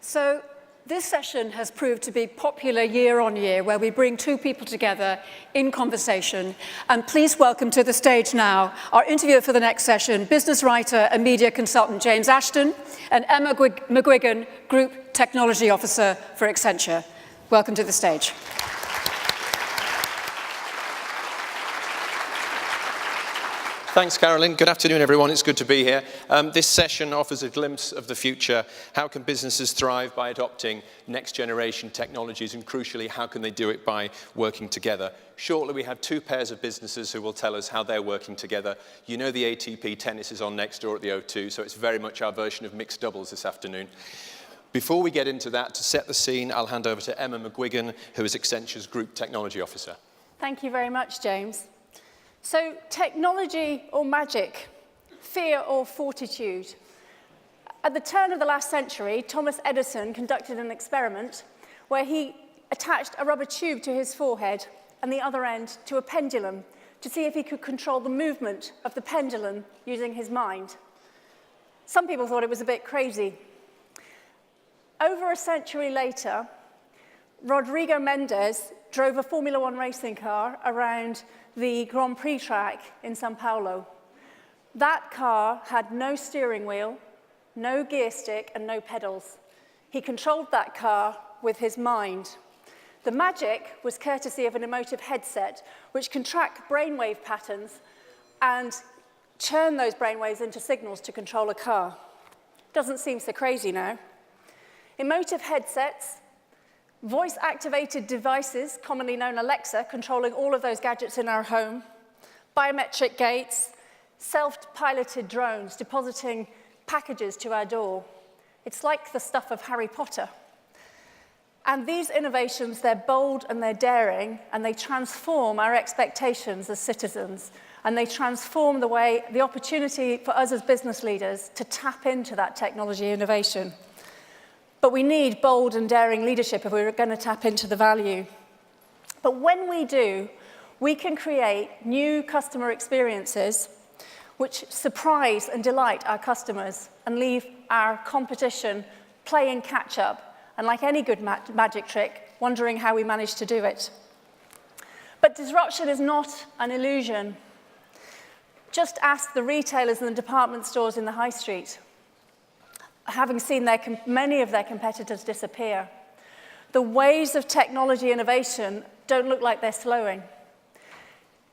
So this session has proved to be popular year on year, where we bring two people together in conversation. And please welcome to the stage now our interviewer for the next session, business writer and media consultant James Ashton, and Emma McGuigan, Group Technology Officer for Accenture. Welcome to the stage. Thanks, Carolyn. Good afternoon, everyone. It's good to be here. This session offers a glimpse of the future. How can businesses thrive by adopting next-generation technologies, and crucially, how can they do it by working together? Shortly, we have two pairs of businesses who will tell us how they're working together. You know the ATP tennis is on next door at the O2, so it's very much our version of mixed doubles this afternoon. Before we get into that, to set the scene, I'll hand over to Emma McGuigan, who is Accenture's Group Technology Officer. Thank you very much, James. So, technology or magic, fear or fortitude. At the turn of the last century, Thomas Edison conducted an experiment where he attached a rubber tube to his forehead and the other end to a pendulum to see if he could control the movement of the pendulum using his mind. Some people thought it was a bit crazy. Over a century later, Rodrigo Mendes drove a Formula One racing car around the Grand Prix track in São Paulo. That car had no steering wheel, no gear stick, and no pedals. He controlled that car with his mind. The magic was courtesy of an emotive headset, which can track brainwave patterns and turn those brainwaves into signals to control a car. Doesn't seem so crazy now. Emotive headsets, voice-activated devices, commonly known as Alexa, controlling all of those gadgets in our home, biometric gates, self-piloted drones depositing packages to our door. It's like the stuff of Harry Potter. And these innovations, they're bold and they're daring, and they transform our expectations as citizens, and they transform the opportunity for us as business leaders to tap into that technology innovation. But we need bold and daring leadership if we're going to tap into the value. But when we do, we can create new customer experiences which surprise and delight our customers and leave our competition playing catch-up, and like any good magic trick, wondering how we managed to do it. But disruption is not an illusion. Just ask the retailers and the department stores in the high street, having seen many of their competitors disappear. The waves of technology innovation don't look like they're slowing.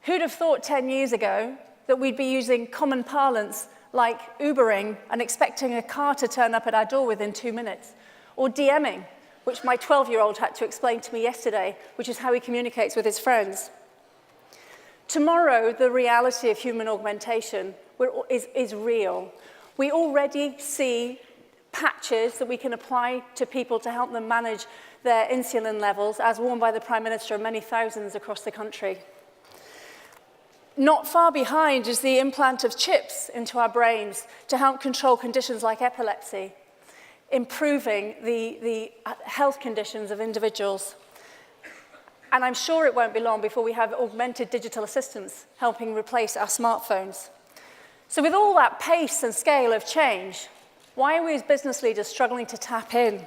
Who'd have thought 10 years ago that we'd be using common parlance like Ubering and expecting a car to turn up at our door within 2 minutes, or DMing, which my 12-year-old had to explain to me yesterday, which is how he communicates with his friends. Tomorrow, the reality of human augmentation is real. We already see patches that we can apply to people to help them manage their insulin levels, as worn by the Prime Minister and many thousands across the country. Not far behind is the implant of chips into our brains to help control conditions like epilepsy, improving the health conditions of individuals. And I'm sure it won't be long before we have augmented digital assistants helping replace our smartphones. So with all that pace and scale of change, why are we as business leaders struggling to tap in?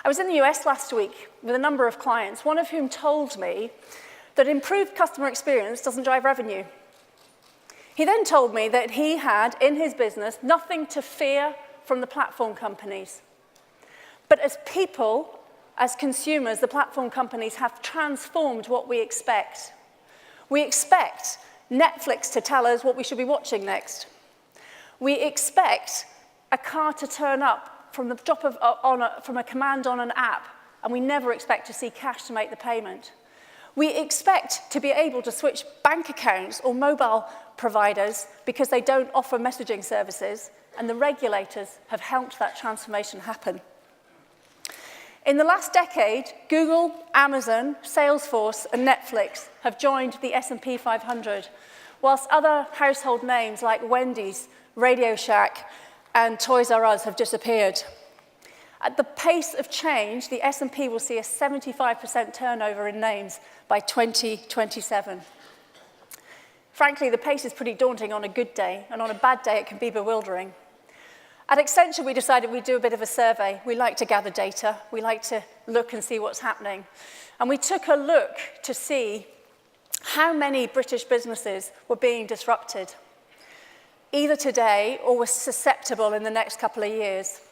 I was in the US last week with a number of clients, one of whom told me that improved customer experience doesn't drive revenue. He then told me that he had, in his business, nothing to fear from the platform companies. But as people, as consumers, the platform companies have transformed what we expect. We expect Netflix to tell us what we should be watching next. We expect a car to turn up from the drop of from a command on an app, and we never expect to see cash to make the payment. We expect to be able to switch bank accounts or mobile providers because they don't offer messaging services, and the regulators have helped that transformation happen. In the last decade, Google, Amazon, Salesforce, and Netflix have joined the S&P 500, whilst other household names like Wendy's, Radio Shack, and Toys R Us have disappeared. At the pace of change, the S&P will see a 75% turnover in names by 2027. Frankly, the pace is pretty daunting on a good day, and on a bad day, it can be bewildering. At Accenture, we decided we'd do a bit of a survey. We like to gather data. We like to look and see what's happening. And we took a look to see how many British businesses were being disrupted, either today or were susceptible in the next couple of years.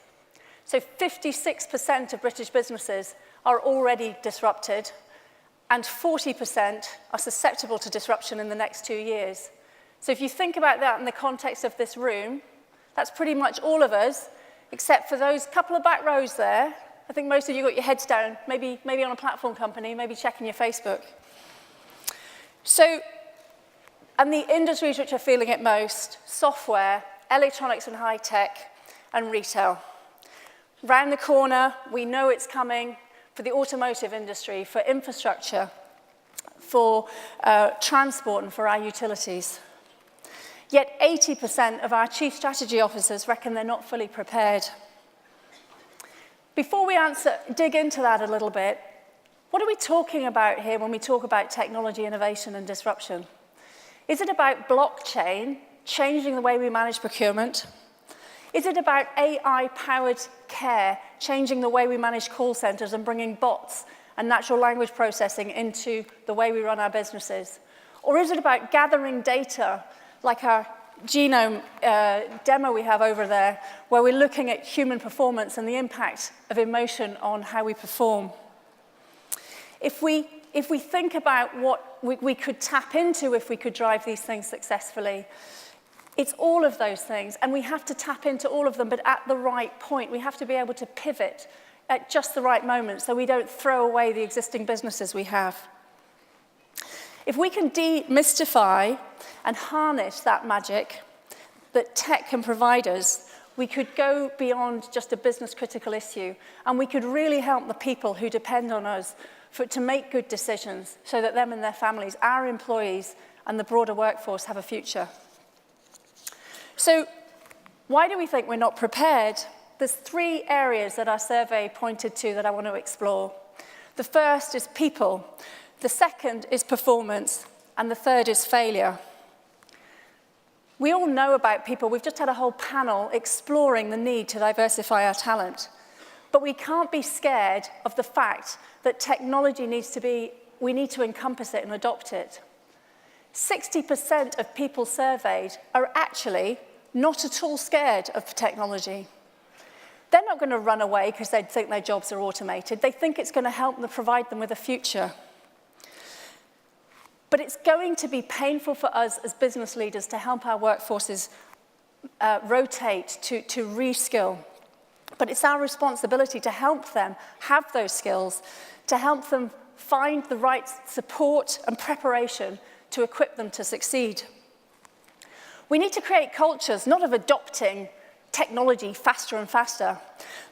So 56% of British businesses are already disrupted, and 40% are susceptible to disruption in the next 2 years. So if you think about that in the context of this room, that's pretty much all of us, except for those couple of back rows there. I think most of you got your heads down, maybe on a platform company, maybe checking your Facebook. So, and the industries which are feeling it most: software, electronics and high tech, and retail. Round the corner, we know it's coming for the automotive industry, for infrastructure, for transport, and for our utilities. Yet 80% of our chief strategy officers reckon they're not fully prepared. Before we dig into that a little bit, what are we talking about here when we talk about technology, innovation, and disruption? Is it about blockchain changing the way we manage procurement? Is it about AI-powered care changing the way we manage call centers and bringing bots and natural language processing into the way we run our businesses? Or is it about gathering data like our genome demo we have over there, where we're looking at human performance and the impact of emotion on how we perform? If we think about what we could tap into if we could drive these things successfully, it's all of those things, and we have to tap into all of them, but at the right point. We have to be able to pivot at just the right moment so we don't throw away the existing businesses we have. If we can demystify and harness that magic that tech can provide us, we could go beyond just a business-critical issue, and we could really help the people who depend on us to make good decisions so that them and their families, our employees, and the broader workforce have a future. So why do we think we're not prepared? There's 3 areas that our survey pointed to that I want to explore. The first is people, the second is performance, and the third is failure. We all know about people. We've just had a whole panel exploring the need to diversify our talent. But we can't be scared of the fact that technology we need to encompass it and adopt it. 60% of people surveyed are actually not at all scared of technology. They're not going to run away because they think their jobs are automated. They think it's going to help them provide them with a future. But it's going to be painful for us as business leaders to help our workforces rotate, to reskill. But it's our responsibility to help them have those skills, to help them find the right support and preparation to equip them to succeed. We need to create cultures, not of adopting technology faster and faster,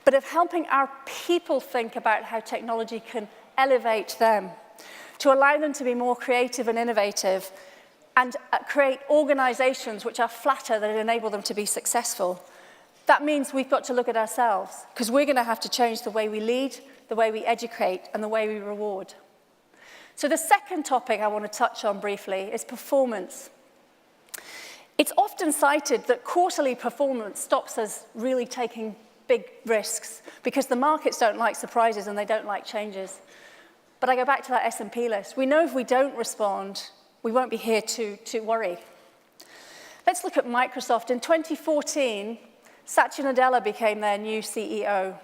but of helping our people think about how technology can elevate them, to allow them to be more creative and innovative, and create organizations which are flatter that enable them to be successful. That means we've got to look at ourselves, because we're going to have to change the way we lead, the way we educate, and the way we reward. So the second topic I want to touch on briefly is performance. It's often cited that quarterly performance stops us really taking big risks because the markets don't like surprises and they don't like changes. But I go back to that S&P list. We know if we don't respond, we won't be here to worry. Let's look at Microsoft. In 2014, Satya Nadella became their new CEO.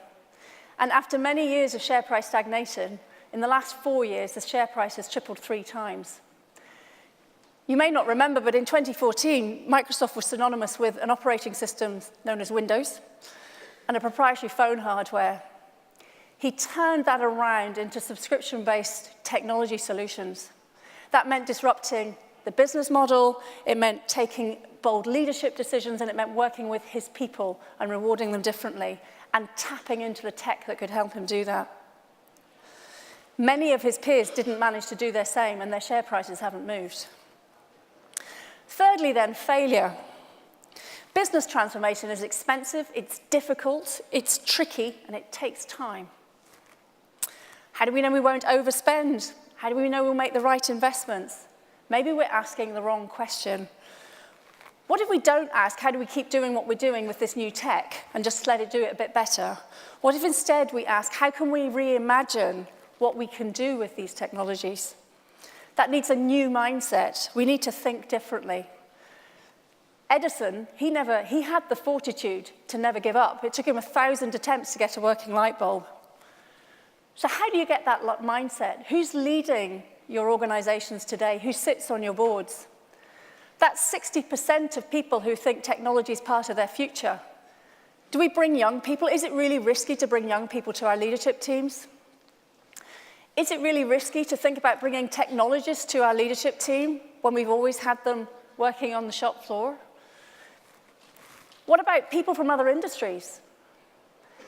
And after many years of share price stagnation, in the last 4 years, the share price has tripled 3 times. You may not remember, but in 2014, Microsoft was synonymous with an operating system known as Windows and a proprietary phone hardware. He turned that around into subscription-based technology solutions. That meant disrupting the business model, it meant taking bold leadership decisions, and it meant working with his people and rewarding them differently and tapping into the tech that could help him do that. Many of his peers didn't manage to do the same, and their share prices haven't moved. Thirdly, then, failure. Business transformation is expensive, it's difficult, it's tricky, and it takes time. How do we know we won't overspend? How do we know we'll make the right investments? Maybe we're asking the wrong question. What if we don't ask, how do we keep doing what we're doing with this new tech and just let it do it a bit better? What if instead we ask, how can we reimagine what we can do with these technologies? That needs a new mindset. We need to think differently. Edison, he had the fortitude to never give up. It took him 1,000 attempts to get a working light bulb. So how do you get that mindset? Who's leading your organizations today? Who sits on your boards? That's 60% of people who think technology is part of their future. Do we bring young people? Is it really risky to bring young people to our leadership teams? Is it really risky to think about bringing technologists to our leadership team when we've always had them working on the shop floor? What about people from other industries?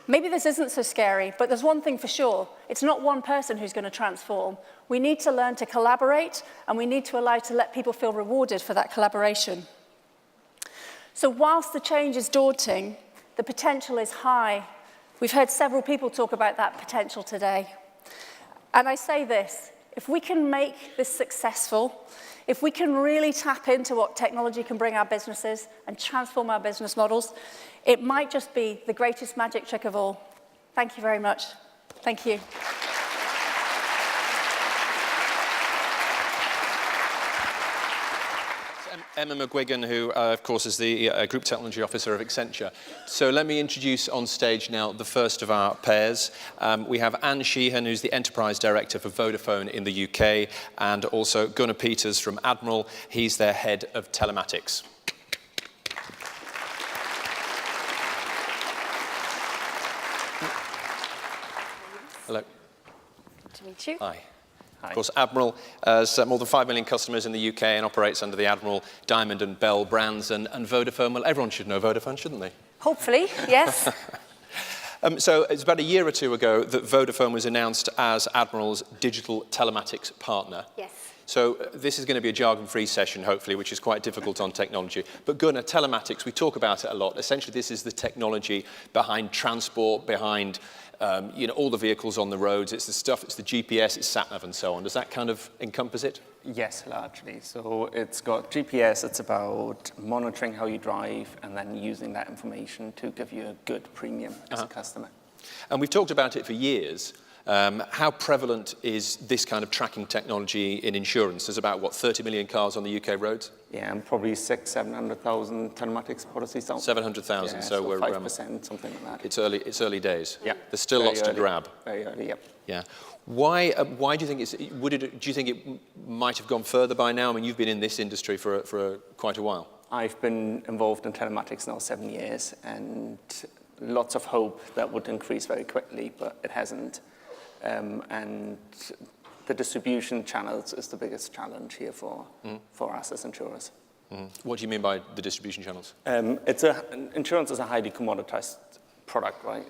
Maybe this isn't so scary, but there's one thing for sure. It's not one person who's going to transform. We need to learn to collaborate, and we need to allow to let people feel rewarded for that collaboration. So whilst the change is daunting, the potential is high. We've heard several people talk about that potential today. And I say this, if we can make this successful, if we can really tap into what technology can bring our businesses and transform our business models, it might just be the greatest magic trick of all. Thank you very much. Thank you. Emma McGuigan, who, of course, is the Group Technology Officer of Accenture. So let me introduce on stage now the first of our pairs. We have Anne Sheehan, who's the Enterprise Director for Vodafone in the UK, and also Gunnar Peters from Admiral. He's their Head of Telematics. Hello. Good to meet you. Hi. Of course, Admiral has more than 5 million customers in the UK and operates under the Admiral, Diamond and Bell brands. And Vodafone, well, everyone should know Vodafone, shouldn't they? Hopefully, yes. So it's about a year or two ago that Vodafone was announced as Admiral's digital telematics partner. Yes. So this is going to be a jargon-free session, hopefully, which is quite difficult on technology. But Gunnar, telematics, we talk about it a lot. Essentially, this is the technology behind transport, behind all the vehicles on the roads. It's the stuff, it's the GPS, it's sat-nav and so on. Does that kind of encompass it? Yes, largely. So it's got GPS, it's about monitoring how you drive and then using that information to give you a good premium as a customer. And we've talked about it for years. How prevalent is this kind of tracking technology in insurance? There's about, 30 million cars on the UK roads? Yeah, and probably 700,000 telematics policies out. 700,000, Yeah, so we're 5%, something like that. It's early days. Yeah, There's still lots to grab. Very early, yep. Yeah. Why do you think do you think it might have gone further by now? I mean, you've been in this industry for quite a while. I've been involved in telematics now 7 years, and lots of hope that would increase very quickly, but it hasn't. And the distribution channels is the biggest challenge here for us as insurers. What do you mean by the distribution channels? Insurance is a highly commoditized product, right?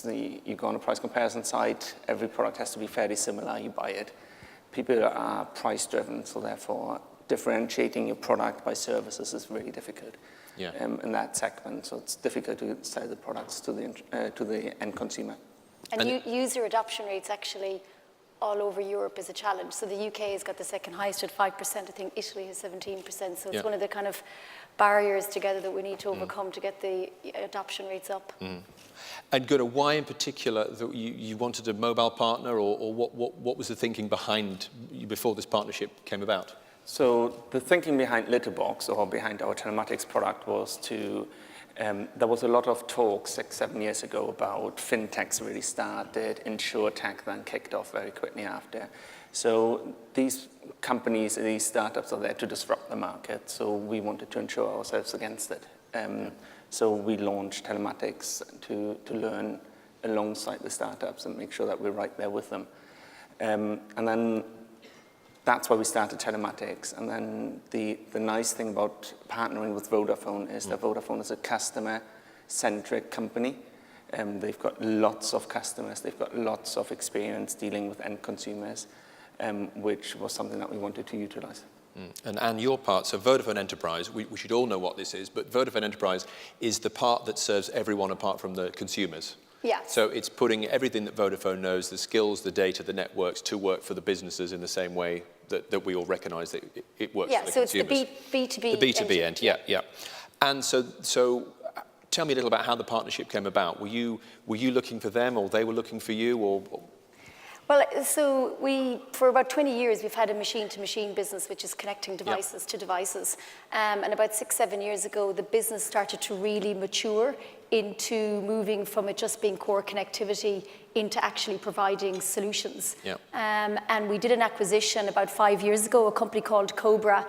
You go on a price comparison site, every product has to be fairly similar, you buy it. People are price driven, so therefore differentiating your product by services is really difficult in that segment. So it's difficult to sell the products to the end consumer. And user adoption rates actually all over Europe is a challenge. So the UK has got the second highest at 5%. I think Italy has 17%. So it's one of the kind of barriers together that we need to overcome to get the adoption rates up. And Gunnar, why in particular that you wanted a mobile partner, or what was the thinking behind before this partnership came about? So the thinking behind Litterbox, or behind our telematics product, was to there was a lot of talk 6-7 years ago about fintechs really started, insurtech then kicked off very quickly after. So these companies, these startups are there to disrupt the market, so we wanted to insure ourselves against it. So we launched telematics to learn alongside the startups and make sure that we're right there with them. And then that's why we started telematics. And then the nice thing about partnering with Vodafone is that Vodafone is a customer-centric company. They've got lots of customers. They've got lots of experience dealing with end consumers, which was something that we wanted to utilize. And your part, so Vodafone Enterprise, we should all know what this is, but Vodafone Enterprise is the part that serves everyone apart from the consumers. Yeah. So it's putting everything that Vodafone knows, the skills, the data, the networks, to work for the businesses in the same way that we all recognise that it works for the so it's consumers. the B2B. The B2B engine. end, yeah. And so tell me a little about how the partnership came about. Were you looking for them, or they were looking for you, or? Well, so for about 20 years, we've had a machine-to-machine business, which is connecting devices to devices. And about 6-7 years ago, the business started to really mature into moving from it just being core connectivity into actually providing solutions. Yep. And we did an acquisition about 5 years ago, a company called Cobra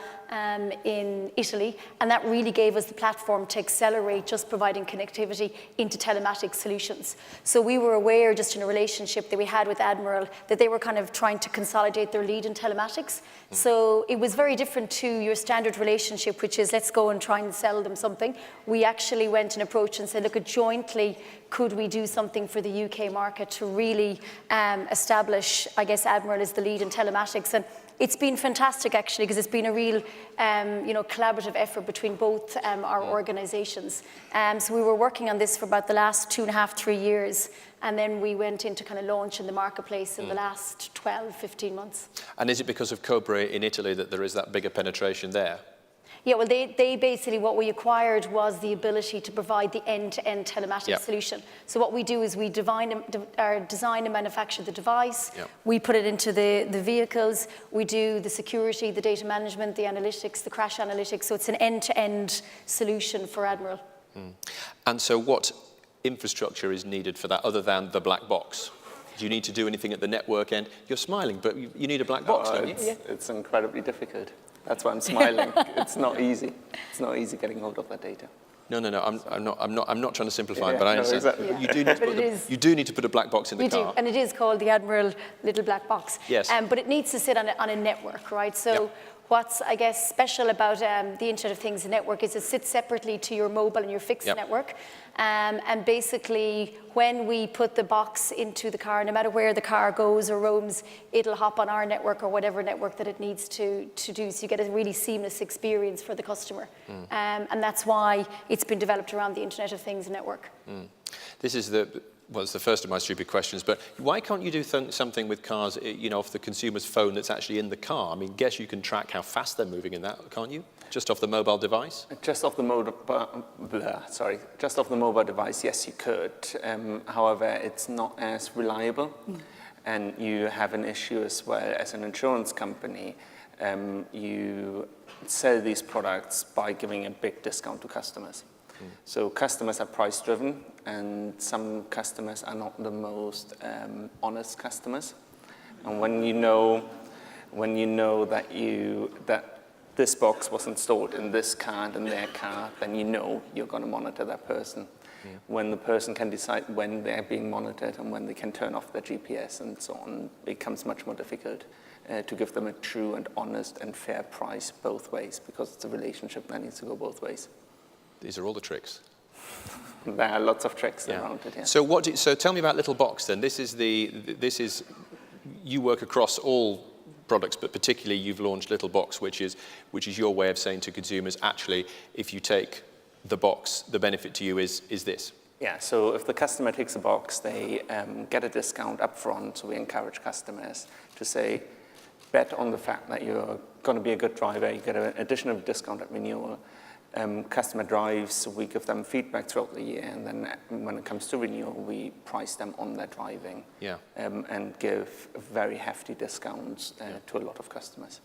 in Italy, and that really gave us the platform to accelerate just providing connectivity into telematics solutions. So we were aware, just in a relationship that we had with Admiral, that they were kind of trying to consolidate their lead in telematics. So it was very different to your standard relationship, which is let's go and try and sell them something. We actually went and approached and said, look, jointly, could we do something for the UK market to really establish, I guess, Admiral as the lead in telematics? And it's been fantastic, actually, because it's been a real, collaborative effort between both our organisations. So we were working on this for about the last 2.5-3 years, and then we went into kind of launch in the marketplace in the last 12-15 months. And is it because of Cobra in Italy that there is that bigger penetration there? Yeah, well, they basically, what we acquired was the ability to provide the end-to-end telematics solution. So what we do is we design and manufacture the device, we put it into the vehicles, we do the security, the data management, the analytics, the crash analytics, so it's an end-to-end solution for Admiral. And so what infrastructure is needed for that other than the black box? Do you need to do anything at the network end? You're smiling, but you need a black box, don't you? It's incredibly difficult. That's why I'm smiling. It's not easy. It's not easy getting hold of that data. No. I'm not trying to simplify it, but I understand. Exactly. You do need to put a black box in the car. We do, and it is called the Admiral Little Black Box. Yes. But it needs to sit on a network, right? So what's, I guess, special about the Internet of Things network is it sits separately to your mobile and your fixed network. And basically, when we put the box into the car, no matter where the car goes or roams, it'll hop on our network or whatever network that it needs to do. So you get a really seamless experience for the customer. And that's why it's been developed around the Internet of Things network. This is it's the first of my stupid questions, but why can't you do something with cars, off the consumer's phone that's actually in the car? I mean, guess you can track how fast they're moving in that, can't you? Just off the mobile device? Just off the mobile device, yes, you could. However, it's not as reliable, and you have an issue as well as an insurance company. You sell these products by giving a big discount to customers. So customers are price driven, and some customers are not the most honest customers. And when you know that this box was installed in this car and in their car, then you're going to monitor that person. When the person can decide when they're being monitored and when they can turn off their GPS and so on, it becomes much more difficult to give them a true and honest and fair price both ways, because it's a relationship that needs to go both ways. These are all the tricks. There are lots of tricks around it. Yeah. So tell me about Little Box then. This is you work across all products, but particularly you've launched Little Box, which is your way of saying to consumers, actually, if you take the box, the benefit to you is this. Yeah. So if the customer takes a box, they get a discount up front. So we encourage customers to say, bet on the fact that you're going to be a good driver. You get an additional discount at renewal. Customer drives, we give them feedback throughout the year, and then when it comes to renewal, we price them on their driving and give very hefty discounts to a lot of customers.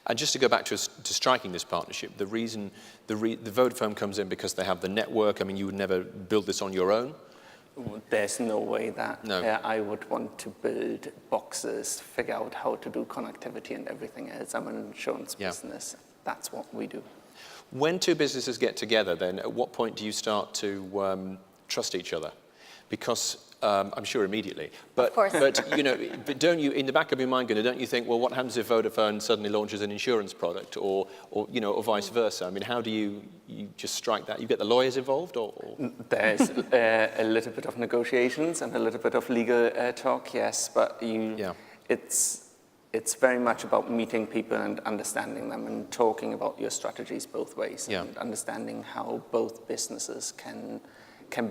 And just to go back to striking this partnership, the reason the Vodafone comes in because they have the network. I mean, you would never build this on your own. There's no way that I would want to build boxes, figure out how to do connectivity and everything else. I'm an insurance business. That's what we do. When two businesses get together, then at what point do you start to trust each other? Because I'm sure immediately, but of course. but don't you, in the back of your mind, don't you think, well, what happens if Vodafone suddenly launches an insurance product, or vice versa? I mean, how do you just strike that? You get the lawyers involved, or? There's a little bit of negotiations and a little bit of legal talk, yes, but It's very much about meeting people and understanding them and talking about your strategies both ways and understanding how both businesses can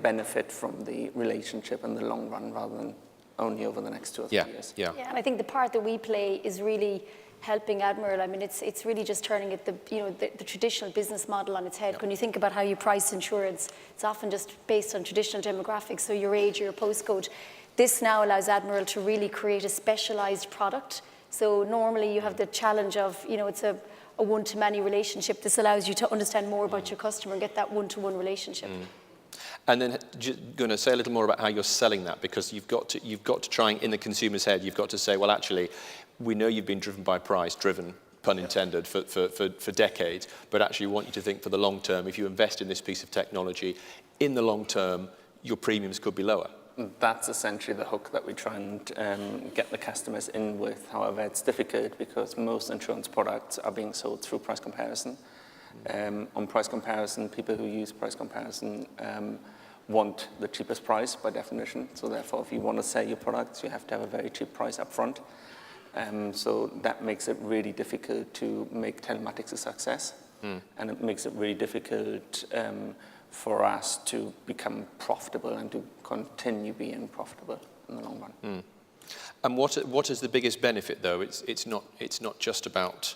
benefit from the relationship in the long run rather than only over the next 2 or 3 years. And I think the part that we play is really helping Admiral. I mean, it's really just turning it the traditional business model on its head. When you think about how you price insurance, it's often just based on traditional demographics, so your age or your postcode. This now allows Admiral to really create a specialized product. So normally you have the challenge of, it's a one-to-many relationship. This allows you to understand more about your customer and get that one-to-one relationship. And then going to say a little more about how you're selling that, because you've got to try and, in the consumer's head, you've got to say, well, actually, we know you've been driven by price, pun intended, for decades, but actually we want you to think for the long term, if you invest in this piece of technology, in the long term, your premiums could be lower. That's essentially the hook that we try and get the customers in with. However, it's difficult because most insurance products are being sold through price comparison. On price comparison, people who use price comparison want the cheapest price by definition. So therefore, if you want to sell your products, you have to have a very cheap price up front. So that makes it really difficult to make telematics a success. And it makes it really difficult for us to become profitable and to continue being profitable in the long run. And what is the biggest benefit, though? It's not just about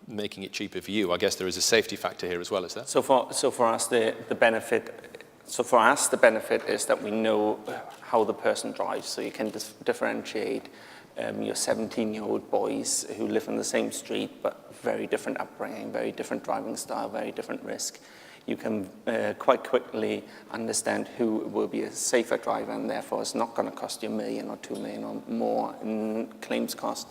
making it cheaper for you. I guess there is a safety factor here as well, is there? So for us, the benefit. So for us, the benefit is that we know how the person drives. So you can differentiate your 17-year-old boys who live in the same street, but very different upbringing, very different driving style, very different risk. You can quite quickly understand who will be a safer driver, and therefore it's not going to cost you $1 million or $2 million or more in claims cost.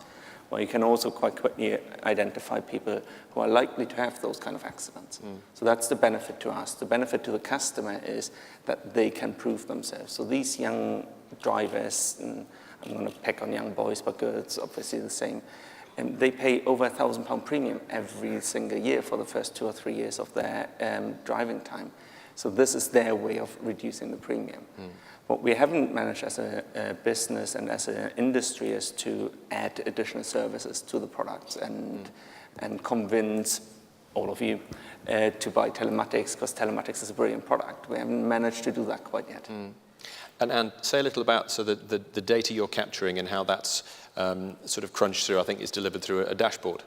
Or you can also quite quickly identify people who are likely to have those kind of accidents. So that's the benefit to us. The benefit to the customer is that they can prove themselves. So these young drivers, and I'm going to pick on young boys, but girls obviously the same, they pay over £1,000 premium every single year for the first 2 or 3 years of their driving time. So this is their way of reducing the premium. What we haven't managed as a business and as an industry is to add additional services to the products and convince all of you to buy telematics, because telematics is a brilliant product. We haven't managed to do that quite yet. And say a little about the data you're capturing and how that's sort of crunched through, I think is delivered through a dashboard.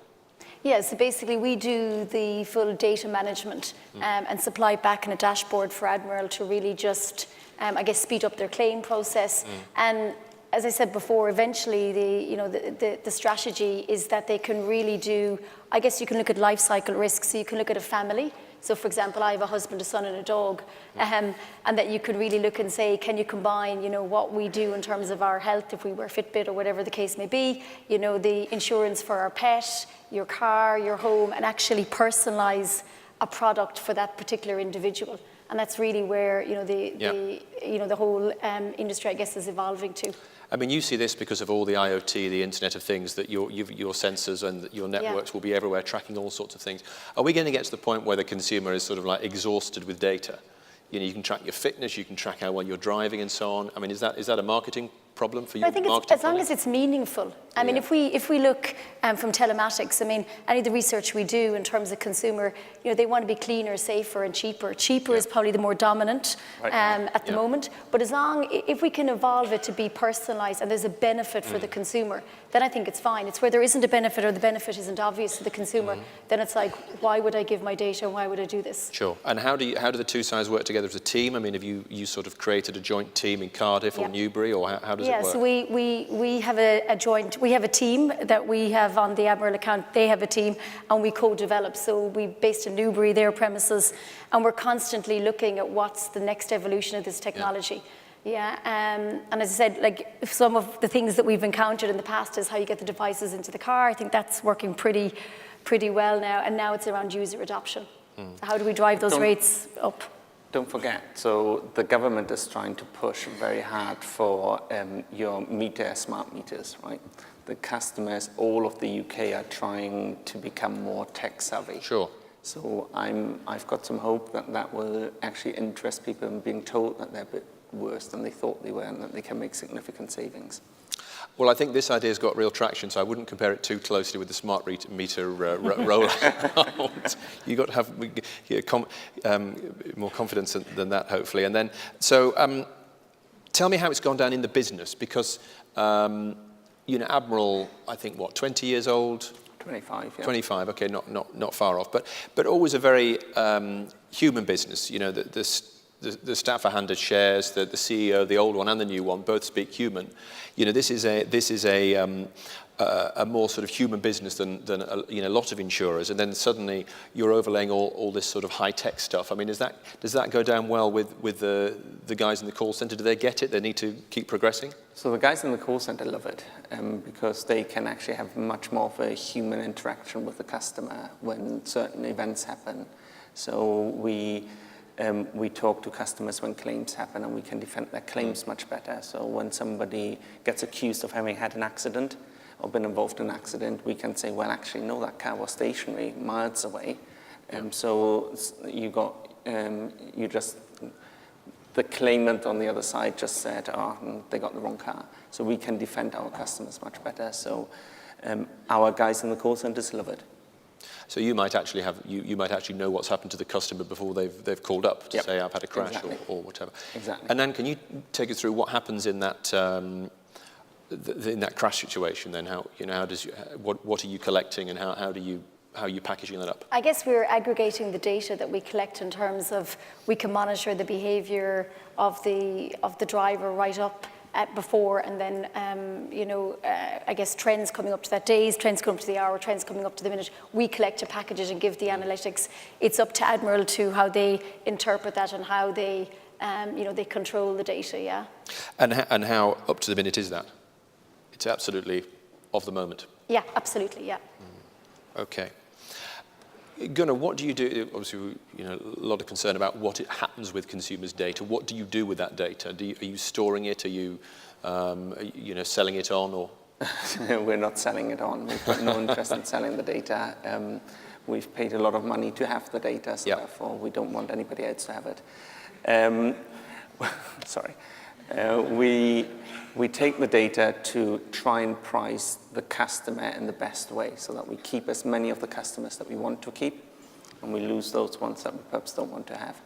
Yeah, so basically we do the full data management and supply back in a dashboard for Admiral to really just, I guess, speed up their claim process. And as I said before, eventually the strategy is that they can really do, I guess you can look at life cycle risks, so you can look at a family. So for example, I have a husband, a son and a dog, and that you could really look and say, can you combine, what we do in terms of our health, if we wear Fitbit or whatever the case may be, the insurance for our pet, your car, your home, and actually personalize a product for that particular individual. And that's really where, the whole industry, I guess, is evolving to. I mean, you see this because of all the IoT, the Internet of Things, that your sensors and your networks will be everywhere, tracking all sorts of things. Are we going to get to the point where the consumer is sort of like exhausted with data? You can track your fitness, you can track how well you're driving and so on. I mean, is that a marketing problem for you? I think it's, as long as it's meaningful. I mean, if we look from telematics, I mean, any of the research we do in terms of consumer, they want to be cleaner, safer, and cheaper. Cheaper is probably the more dominant at the moment. But if we can evolve it to be personalised and there's a benefit for the consumer, then I think it's fine. It's where there isn't a benefit or the benefit isn't obvious to the consumer, then it's like, why would I give my data? Why would I do this? Sure. And how do the two sides work together as a team? I mean, have you sort of created a joint team in Cardiff or Newbury, or how does it work? Yeah, so we have a joint, we have a team that we have on the Admiral account. They have a team, and we co-develop. So we're based in Newbury, their premises, and we're constantly looking at what's the next evolution of this technology. And as I said, like some of the things that we've encountered in the past is how you get the devices into the car. I think that's working pretty well now, and now it's around user adoption. So how do we drive those rates up? Don't forget, so the government is trying to push very hard for your smart meters, right? The customers, all of the UK, are trying to become more tech savvy. Sure. So I've got some hope that will actually interest people in being told that they're a bit worse than they thought they were and that they can make significant savings. Well, I think this idea's got real traction, so I wouldn't compare it too closely with the smart meter rollout. You've got to have more confidence than that, hopefully. And then, so tell me how it's gone down in the business, because Admiral, I think, 20 years old? 25, yeah. 25, okay, not far off. But always a very human business. The staff are handed shares, the CEO, the old one and the new one, both speak human. This is a more sort of human business than a lot of insurers, and then suddenly you're overlaying all this sort of high-tech stuff. I mean, does that go down well with the guys in the call center? Do they get it? They need to keep progressing? So the guys in the call center love it because they can actually have much more of a human interaction with the customer when certain events happen. So we talk to customers when claims happen, and we can defend their claims much better. So when somebody gets accused of having had an accident or been involved in an accident, we can say, well, actually, no, that car was stationary miles away. So the claimant on the other side just said, they got the wrong car. So we can defend our customers much better. So our guys in the call centers love it. So you might actually you might actually know what's happened to the customer before they've called up to say I've had a crash. Exactly. or whatever. Exactly. And then can you take us through what happens in that in that crash situation? Then what are you collecting, and how are you packaging that up? I guess we're aggregating the data that we collect in terms of we can monitor the behaviour of the driver right up before, and then I guess trends coming up to that days, trends coming up to the hour, trends coming up to the minute. We collect it, package it, and give the analytics. It's up to Admiral to how they interpret that and how they they control the data. Yeah. And how up to the minute is that? It's absolutely of the moment. Yeah, absolutely. Yeah. Okay. Gunnar, what do you do? Obviously, a lot of concern about what happens with consumers' data. What do you do with that data? Are you storing it? Are you, selling it on? Or we're not selling it on. We've got no interest in selling the data. We've paid a lot of money to have the data, so therefore we don't want anybody else to have it. Sorry. We take the data to try and price the customer in the best way so that we keep as many of the customers that we want to keep, and we lose those ones that we perhaps don't want to have.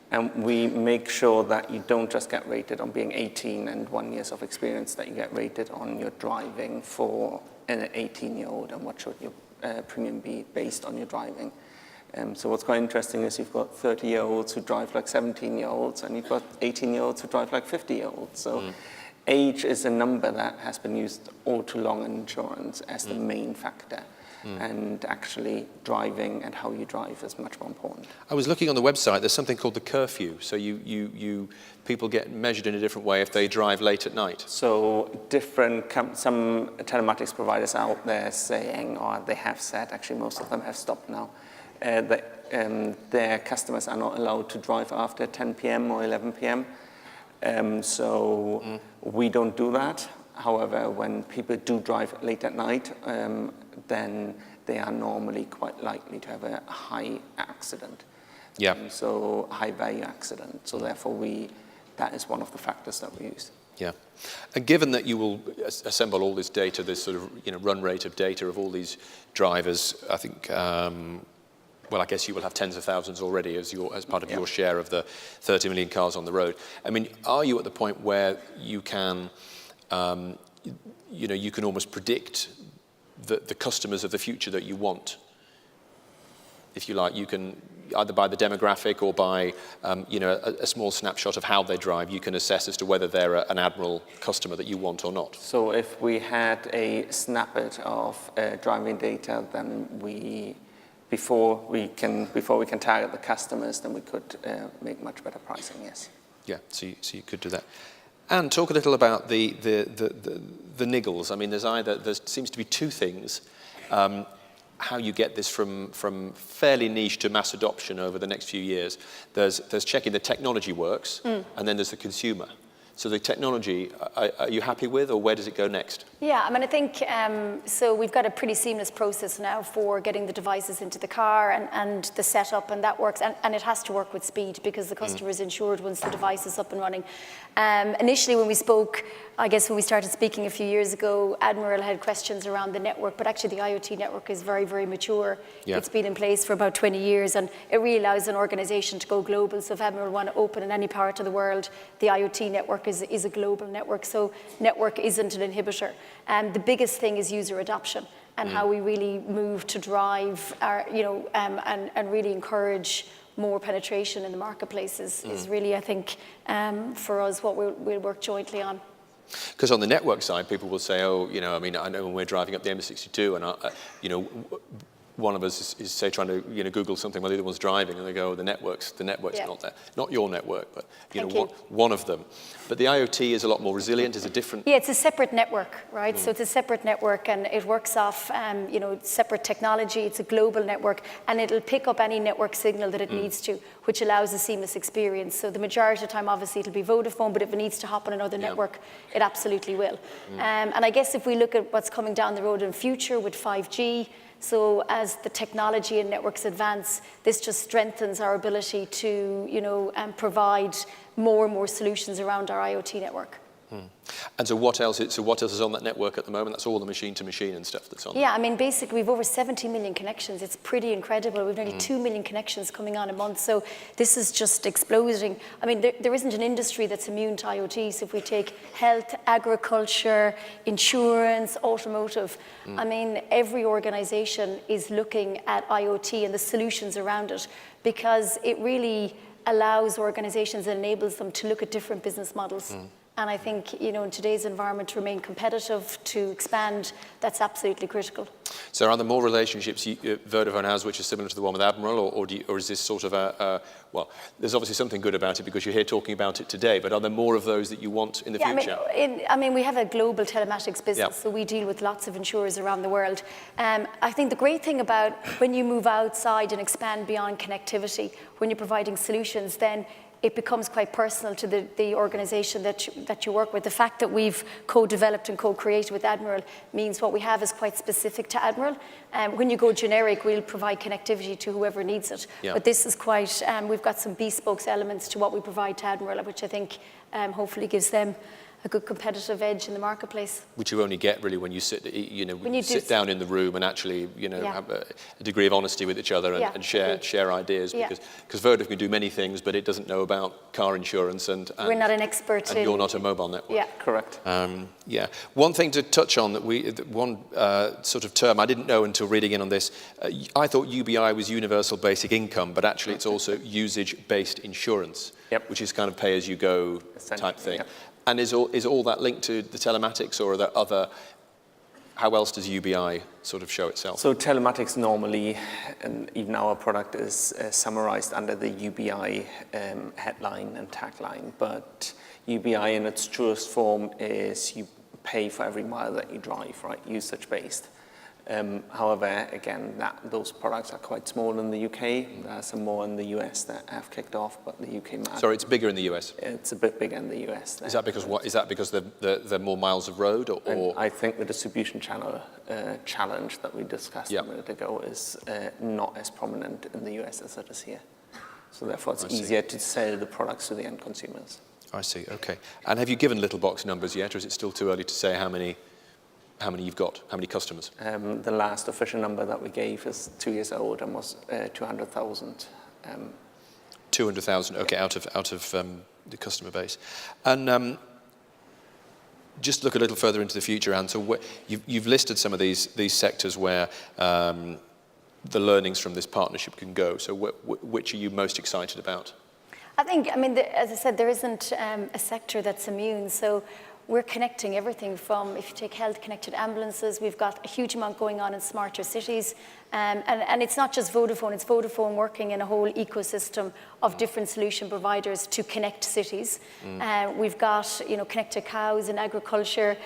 And we make sure that you don't just get rated on being 18 and 1 year of experience, that you get rated on your driving for an 18-year-old and what should your premium be based on your driving. So what's quite interesting is you've got 30-year-olds who drive like 17-year-olds, and you've got 18-year-olds who drive like 50-year-olds. So age is a number that has been used all too long in insurance as the main factor. And actually driving and how you drive is much more important. I was looking on the website, there's something called the curfew. So people get measured in a different way if they drive late at night. So some telematics providers out there saying, or they have said, actually most of them have stopped now, that their customers are not allowed to drive after 10 p.m. or 11 p.m. We don't do that. However, when people do drive late at night, then they are normally quite likely to have a high accident. Yeah. So high value accident. So therefore that is one of the factors that we use. Yeah. And given that you will assemble all this data, this sort of run rate of data of all these drivers, I think I guess you will have tens of thousands already as part of your share of the 30 million cars on the road. I mean, are you at the point where you can you can almost predict the customers of the future that you want? If you like, you can either by the demographic or by a small snapshot of how they drive, you can assess as to whether they're an Admiral customer that you want or not. So if we had a snippet of driving data, then before we can target the customers, then we could make much better pricing. Yes. Yeah. So you could do that. And talk a little about the niggles. I mean, there seems to be two things. How you get this from fairly niche to mass adoption over the next few years. There's checking the technology works, and then there's the consumer. So the technology, are you happy with, or where does it go next? Yeah, I mean, I think, so we've got a pretty seamless process now for getting the devices into the car and the setup, and that works, and it has to work with speed because the customer is insured once the device is up and running. Initially when we spoke, I guess when we started speaking a few years ago, Admiral had questions around the network, but actually the IoT network is very, very mature. Yeah. It's been in place for about 20 years, and it really allows an organization to go global. So if Admiral want to open in any part of the world, the IoT network is a global network, so network isn't an inhibitor. And the biggest thing is user adoption and how we really move to drive our, and really encourage more penetration in the marketplaces is really, I think, for us what we'll work jointly on. Because on the network side, people will say, oh, I know when we're driving up the M62 and, one of us is say trying to Google something while the other one's driving, and they go, the network's not there. Not your network, but one of them. But the IoT is a lot more resilient. Is a different. Yeah, it's a separate network, right? So it's a separate network, and it works off separate technology. It's a global network, and it'll pick up any network signal that it needs to, which allows a seamless experience. So the majority of the time, obviously, it'll be Vodafone, but if it needs to hop on another network, it absolutely will. And I guess if we look at what's coming down the road in future with 5G. So as the technology and networks advance, this just strengthens our ability to, provide more and more solutions around our IoT network. And so what else is on that network at the moment? That's all the machine-to-machine and stuff that's on Yeah, I mean, basically, we've over 70 million connections. It's pretty incredible. We've nearly 2 million connections coming on a month. So this is just exploding. I mean, there isn't an industry that's immune to IoT. So if we take health, agriculture, insurance, automotive, I mean, every organization is looking at IoT and the solutions around it because it really allows organizations and enables them to look at different business models. And I think, in today's environment, to remain competitive, to expand, that's absolutely critical. So are there more relationships Vodafone has which are similar to the one with Admiral, or is this sort of well, there's obviously something good about it because you're here talking about it today, but are there more of those that you want in the future? I mean, we have a global telematics business, so we deal with lots of insurers around the world. I think the great thing about when you move outside and expand beyond connectivity, when you're providing solutions, then it becomes quite personal to the organization that you work with. The fact that we've co-developed and co-created with Admiral means what we have is quite specific to Admiral. When you go generic, we'll provide connectivity to whoever needs it. Yeah. But this is quite, we've got some bespoke elements to what we provide to Admiral, which I think hopefully gives them a good competitive edge in the marketplace. Which you only get really when you sit, when you sit down in the room and actually, have a degree of honesty with each other and share ideas. Because Vodafone can do many things, but it doesn't know about car insurance and we're not an expert and you're not a mobile network. Yeah, correct. One thing to touch on one sort of term I didn't know until reading in on this. I thought UBI was universal basic income, but actually it's also usage-based insurance, which is kind of pay-as-you-go type thing. Yep. And is all that linked to the telematics, or are there other? How else does UBI sort of show itself? So telematics normally, and even our product is summarized under the UBI headline and tagline. But UBI in its truest form is you pay for every mile that you drive, right? Usage-based. However, again, those products are quite small in the UK. There are some more in the US that have kicked off, but the UK market. Sorry, it's bigger in the US. It's a bit bigger in the US. Is that because what? Is that because there are more miles of road, or? And I think the distribution channel challenge that we discussed a minute ago is not as prominent in the US as it is here. So therefore, it's easier to sell the products to the end consumers. I see. Okay. And have you given little box numbers yet, or is it still too early to say how many you've got? How many customers? The last official number that we gave is 2 years old and was 200,000. 200,000. Okay, out of the customer base, and just look a little further into the future, Anne. So you've listed some of these sectors where the learnings from this partnership can go. So which are you most excited about? I think, as I said, there isn't a sector that's immune. So we're connecting everything from, if you take health, connected ambulances, we've got a huge amount going on in smarter cities. And it's not just Vodafone, it's Vodafone working in a whole ecosystem of different solution providers to connect cities. We've got, connected cows in agriculture.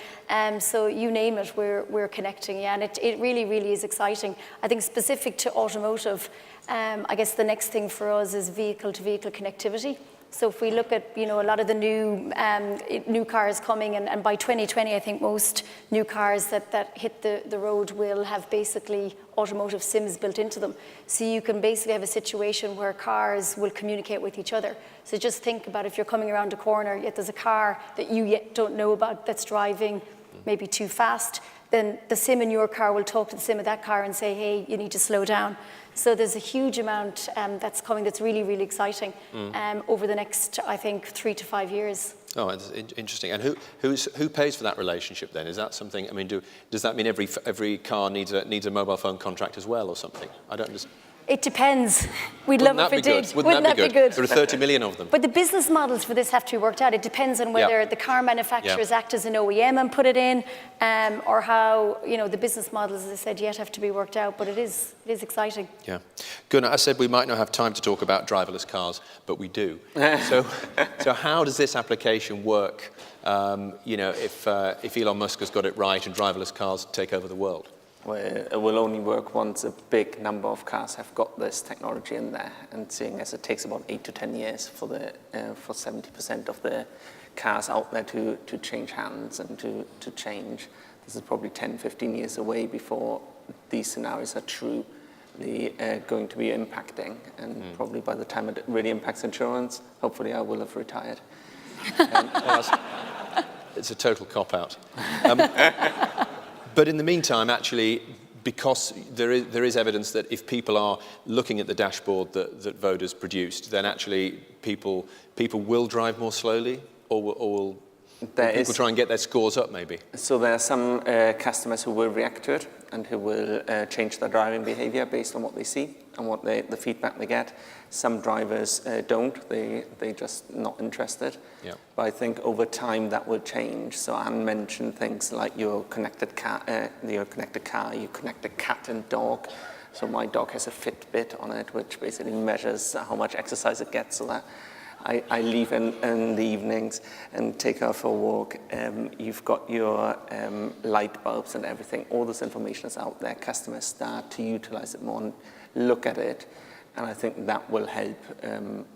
So you name it, we're connecting, and it really, really is exciting. I think specific to automotive, I guess the next thing for us is vehicle-to-vehicle connectivity. So if we look at, a lot of the new cars coming, and by 2020, I think most new cars that hit the road will have basically automotive sims built into them. So you can basically have a situation where cars will communicate with each other. So just think about if you're coming around a corner, yet there's a car that you yet don't know about that's driving maybe too fast, then the sim in your car will talk to the sim of that car and say, hey, you need to slow down. So there's a huge amount that's coming that's really, really exciting over the next, I think, 3 to 5 years. Oh, it's interesting. And who pays for that relationship then? Is that something, I mean, does that mean every car needs a mobile phone contract as well or something? I don't understand. It depends. We'd love if it did. Wouldn't that be good? There are 30 million of them. But the business models for this have to be worked out. It depends on whether the car manufacturers act as an OEM and put it in, or how, the business models, as I said, yet have to be worked out. But it is exciting. Yeah. Gunnar, I said we might not have time to talk about driverless cars, but we do. So how does this application work, if Elon Musk has got it right and driverless cars take over the world? Well, it will only work once a big number of cars have got this technology in there, and seeing as it takes about 8 to 10 years for 70% of the cars out there to change hands and to change, this is probably 10, 15 years away before these scenarios are truly going to be impacting, and probably by the time it really impacts insurance, hopefully I will have retired. It's a total cop-out. But in the meantime, actually, because there is evidence that if people are looking at the dashboard that Voda's produced, then actually people will drive more slowly, or will people try and get their scores up, maybe? So there are some customers who will react to it and who will change their driving behavior based on what they see and what the feedback they get. Some drivers don't. They're just not interested. Yeah. But I think over time that will change. So Anne mentioned things like your connected car, you connect a cat and dog. So my dog has a Fitbit on it, which basically measures how much exercise it gets, so that I leave in the evenings and take her for a walk. You've got your light bulbs and everything. All this information is out there. Customers start to utilize it more and look at it. And I think that will help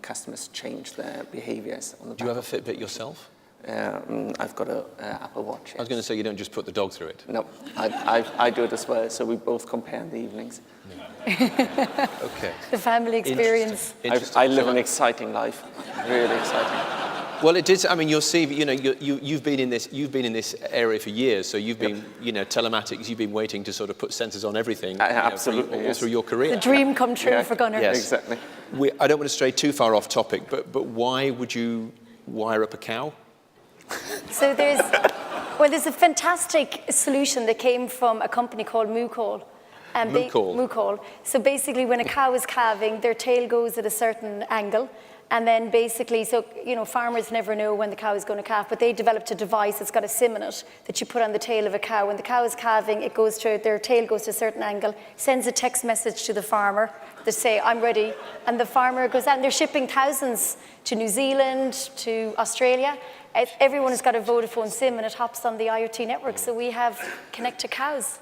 customers change their behaviors. Do you have a Fitbit yourself? I've got an Apple Watch. Yes. I was going to say, you don't just put the dog through it. No, I do it as well. So we both compare in the evenings. Yeah. Okay. The family experience. Interesting. I live an exciting life. Really exciting. Well, it is. I mean, you'll see. You've been in this area for years. So you've been, telematics. You've been waiting to sort of put sensors on everything. Absolutely, all through your career. The dream come true for Gunnar. Yes, exactly. I don't want to stray too far off topic, but why would you wire up a cow? So there's a fantastic solution that came from a company called Moocall. Moocall. So basically, when a cow is calving, their tail goes at a certain angle. And then basically, farmers never know when the cow is going to calve, but they developed a device that's got a sim in it that you put on the tail of a cow. When the cow is calving, their tail goes to a certain angle, sends a text message to the farmer that say, I'm ready. And the farmer goes out, and they're shipping thousands to New Zealand, to Australia. Everyone has got a Vodafone sim, and it hops on the IoT network. So we have Connect to Cows.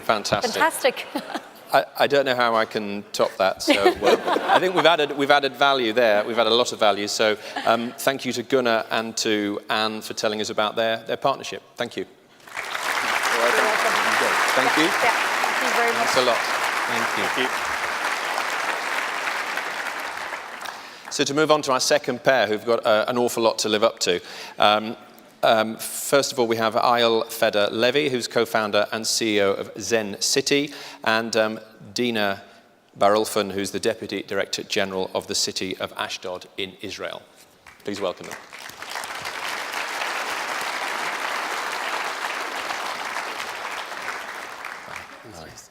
Fantastic. I don't know how I can top that. So I think we've added value there. We've added a lot of value. So thank you to Gunnar and to Anne for telling us about their partnership. Thank you. You're welcome. Thank you. Yeah, thank you very much. Thanks a lot. Thank you. So to move on to our second pair, who've got an awful lot to live up to. First of all, we have Feder-Levy, who's co-founder and CEO of Zen City, and Dina Barulfan, who's the Deputy Director General of the City of Ashdod in Israel. Please welcome them. Nice.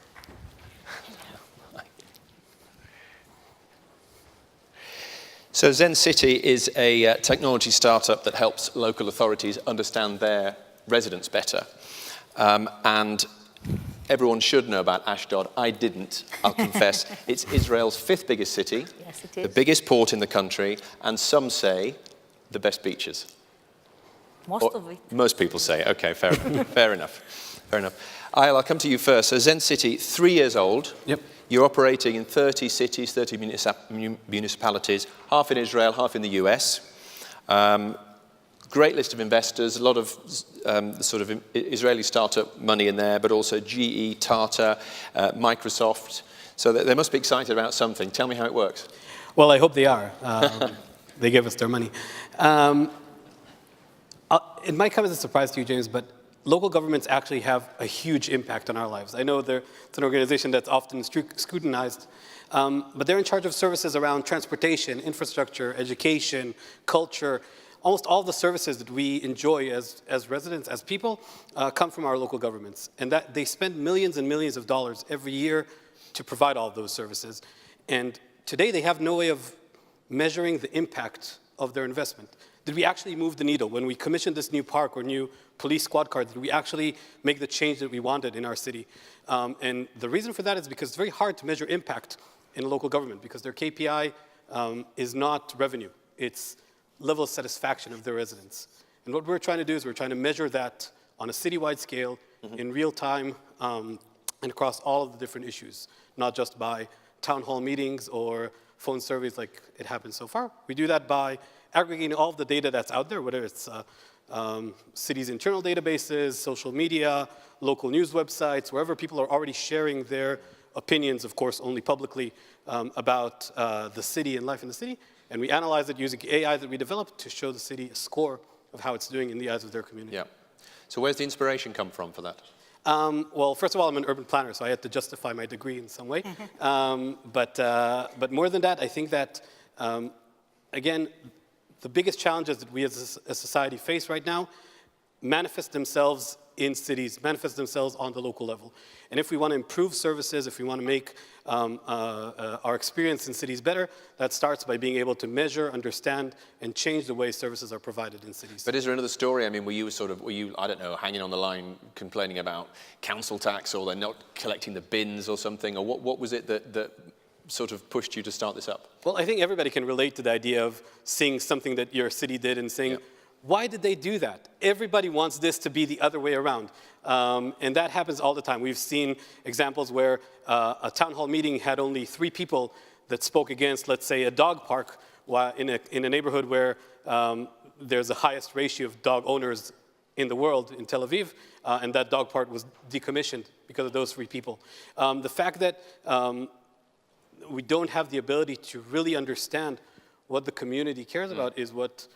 So Zen City is a technology startup that helps local authorities understand their residents better. And everyone should know about Ashdod. I didn't, I'll confess. It's Israel's 5th biggest city, yes, it is. The biggest port in the country, and some say the best beaches. Most people say. Okay, fair enough. Fair enough. I'll come to you first. So Zen City, 3 years old. Yep. You're operating in 30 cities, 30 municipalities, half in Israel, half in the US. Great list of investors, a lot of sort of Israeli startup money in there, but also GE, Tata, Microsoft. So they must be excited about something. Tell me how it works. Well, I hope they are. They give us their money. It might come as a surprise to you, James, but local governments actually have a huge impact on our lives. I know it's an organization that's often scrutinized, but they're in charge of services around transportation, infrastructure, education, culture. Almost all the services that we enjoy as residents, as people, come from our local governments. And that they spend millions and millions of dollars every year to provide all of those services. And today they have no way of measuring the impact of their investment. Did we actually move the needle? When we commissioned this new park or new police squad car, did we actually make the change that we wanted in our city? And the reason for that is because it's very hard to measure impact in a local government because their KPI is not revenue. It's level of satisfaction of their residents. And what we're trying to do is we're trying to measure that on a citywide scale, in real time, and across all of the different issues, not just by town hall meetings or phone surveys like it happened so far. We do that by aggregating all of the data that's out there, whether it's cities' internal databases, social media, local news websites, wherever people are already sharing their opinions, of course, only publicly, about the city and life in the city. And we analyze it using AI that we developed to show the city a score of how it's doing in the eyes of their community. Yeah. So where's the inspiration come from for that? Well, first of all, I'm an urban planner, so I had to justify my degree in some way. But more than that, I think that, again, the biggest challenges that we as a society face right now manifest themselves in cities, manifest themselves on the local level. And if we want to improve services, if we want to make our experience in cities better, that starts by being able to measure, understand, and change the way services are provided in cities. But is there another story? I mean, were you, I don't know, hanging on the line complaining about council tax or they're not collecting the bins or something? Or what was it that sort of pushed you to start this up? Well, I think everybody can relate to the idea of seeing something that your city did and saying, why did they do that? Everybody wants this to be the other way around. And that happens all the time. We've seen examples where a town hall meeting had only 3 people that spoke against, let's say, a dog park in a neighborhood where there's the highest ratio of dog owners in the world, in Tel Aviv, and that dog park was decommissioned because of those 3 people. The fact that we don't have the ability to really understand what the community cares about is what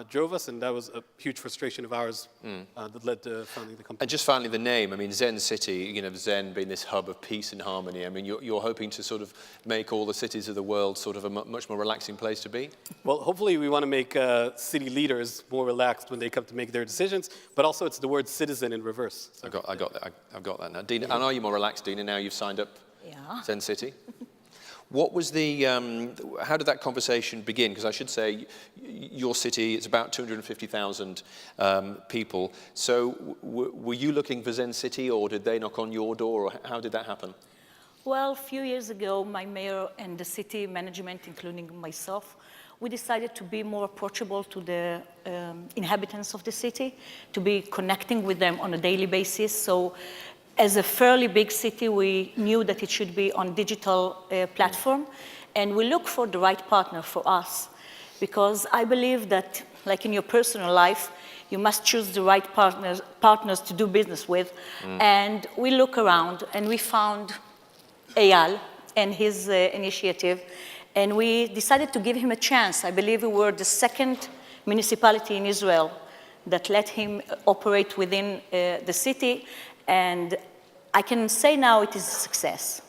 drove us, and that was a huge frustration of ours that led to founding the company. And just finally, the name. I mean, Zen City, you know, Zen being this hub of peace and harmony. I mean, you're hoping to sort of make all the cities of the world sort of a much more relaxing place to be? Well, hopefully we want to make city leaders more relaxed when they come to make their decisions, but also it's the word citizen in reverse. So. I've got that now. Dina, and are you more relaxed, Dina, now you've signed up Zen City? What was how did that conversation begin? Because I should say, your city is about 250,000 people. So were you looking for Zen City, or did they knock on your door, or how did that happen? Well, a few years ago, my mayor and the city management, including myself, we decided to be more approachable to the inhabitants of the city, to be connecting with them on a daily basis. So as a fairly big city, we knew that it should be on digital platform, and we look for the right partner for us, because I believe that, like in your personal life, you must choose the right partners to do business with. And we look around, and we found Eyal and his initiative, and we decided to give him a chance. I believe we were the 2nd municipality in Israel that let him operate within the city. And I can say now it is a success.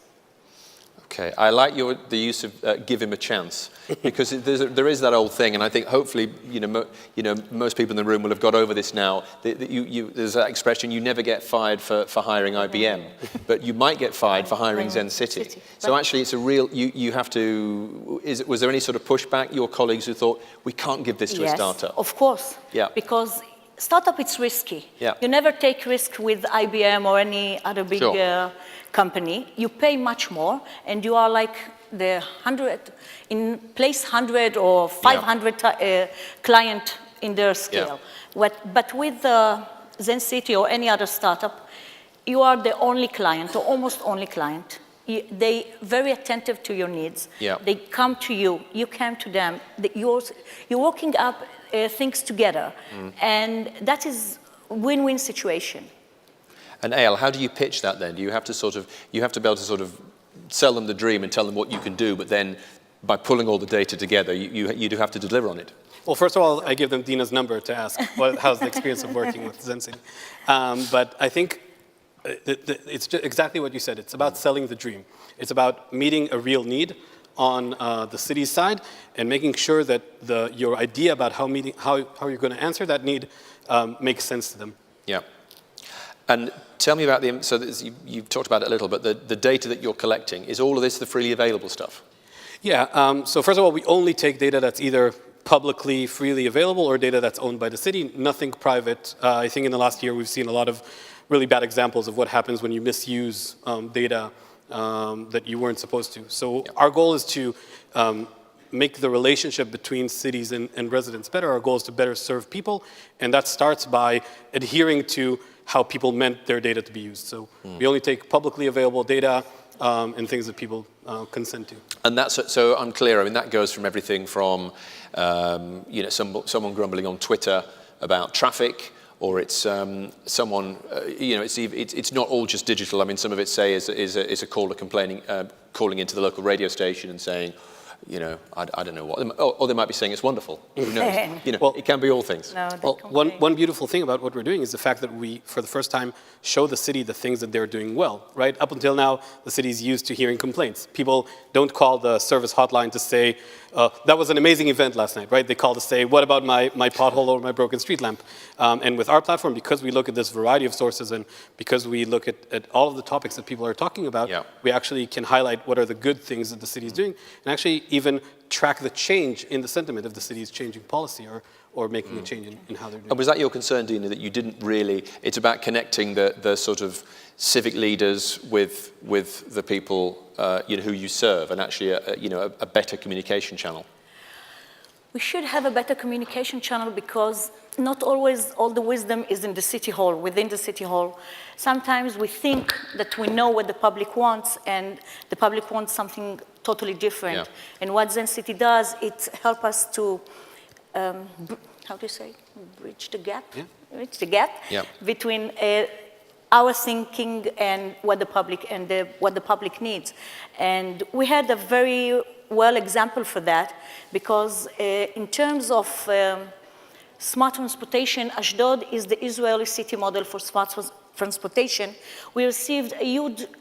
Okay, I like the use of give him a chance, because there is that old thing, and I think hopefully most people in the room will have got over this now. There's that expression: you never get fired for hiring IBM, but you might get fired for hiring Zen City. So actually, it's a real. You have to. Was there any sort of pushback? Your colleagues who thought we can't give this to a startup? Yes, of course. Yeah. Because startup, it's risky. Yeah. You never take risk with IBM or any other big company. You pay much more, and you are like the 100 or 500 client in their scale. Yeah. But with Zen City or any other startup, you are the only client or almost only client. They very attentive to your needs. Yeah. They come to you. You come to them. You're working up things together, and that is win-win situation. And Eyal, how do you pitch that then? Do you have to you have to be able to sort of sell them the dream and tell them what you can do, but then by pulling all the data together, you do have to deliver on it? Well, first of all, I give them Dina's number to ask, how's the experience of working with Zen City? But I think it's just exactly what you said. It's about selling the dream. It's about meeting a real need on the city's side and making sure that your idea about how you're going to answer that need makes sense to them. Yeah. And tell me about you've talked about it a little, but the data that you're collecting, is all of this the freely available stuff? Yeah, so first of all, we only take data that's either publicly, freely available or data that's owned by the city, nothing private. I think in the last year we've seen a lot of really bad examples of what happens when you misuse data that you weren't supposed to. So our goal is to make the relationship between cities and residents better. Our goal is to better serve people, and that starts by adhering to how people meant their data to be used. So we only take publicly available data and things that people consent to. And that's, so I'm clear, I mean, that goes from everything from, someone grumbling on Twitter about traffic, or it's someone, it's not all just digital. I mean, some of it, say, is a caller complaining, calling into the local radio station and saying, I don't know what, or they might be saying it's wonderful. Who knows? Well, it can be all things. No, well, one beautiful thing about what we're doing is the fact that we, for the first time, show the city the things that they're doing well, right? Up until now, the city's used to hearing complaints. People don't call the service hotline to say, that was an amazing event last night, right? They call to say, what about my pothole or my broken street lamp? And with our platform, because we look at this variety of sources and because we look at all of the topics that people are talking about, we actually can highlight what are the good things that the city is doing and actually even track the change in the sentiment of the city's changing policy or making a change in how they're doing. And was that your concern, Dina, that you didn't really, it's about connecting the sort of civic leaders with the people who you serve, and actually a better communication channel? We should have a better communication channel because not always all the wisdom is in the city hall, within the city hall. Sometimes we think that we know what the public wants, and the public wants something totally different. Yeah. And what Zen City does, it helps us to, how do you say, bridge the gap? Yeah. Bridge the gap between our thinking and what the public needs. And we had a very well example for that because in terms of smart transportation, Ashdod is the Israeli city model for smart transportation. We received a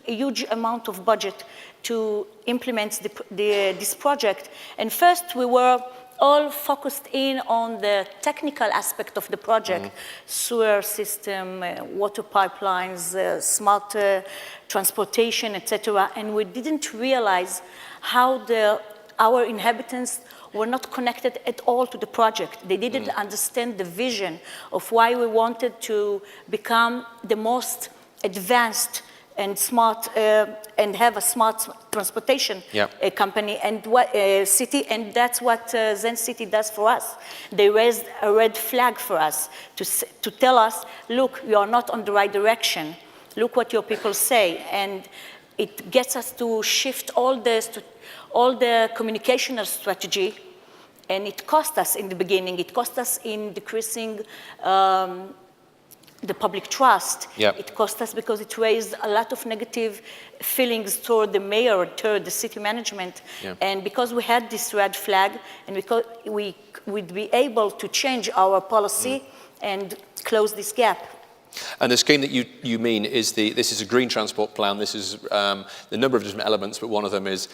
huge amount of budget to implement this project. And first we were all focused in on the technical aspect of the project, sewer system, water pipelines, smart transportation, etc. And we didn't realize how our inhabitants were not connected at all to the project. They didn't understand the vision of why we wanted to become the most advanced and smart and have a smart transportation company and city, and that's what Zen City does for us. They raised a red flag for us to tell us, look, you are not on the right direction. Look what your people say, and it gets us to shift all the communicational strategy, and it cost us in the beginning. It cost us in decreasing the public trust. It cost us because it raised a lot of negative feelings toward the mayor or toward the city management. And because we had this red flag, and because we would be able to change our policy and close this gap. And the scheme that you mean is this is a green transport plan. This is the number of different elements, but one of them is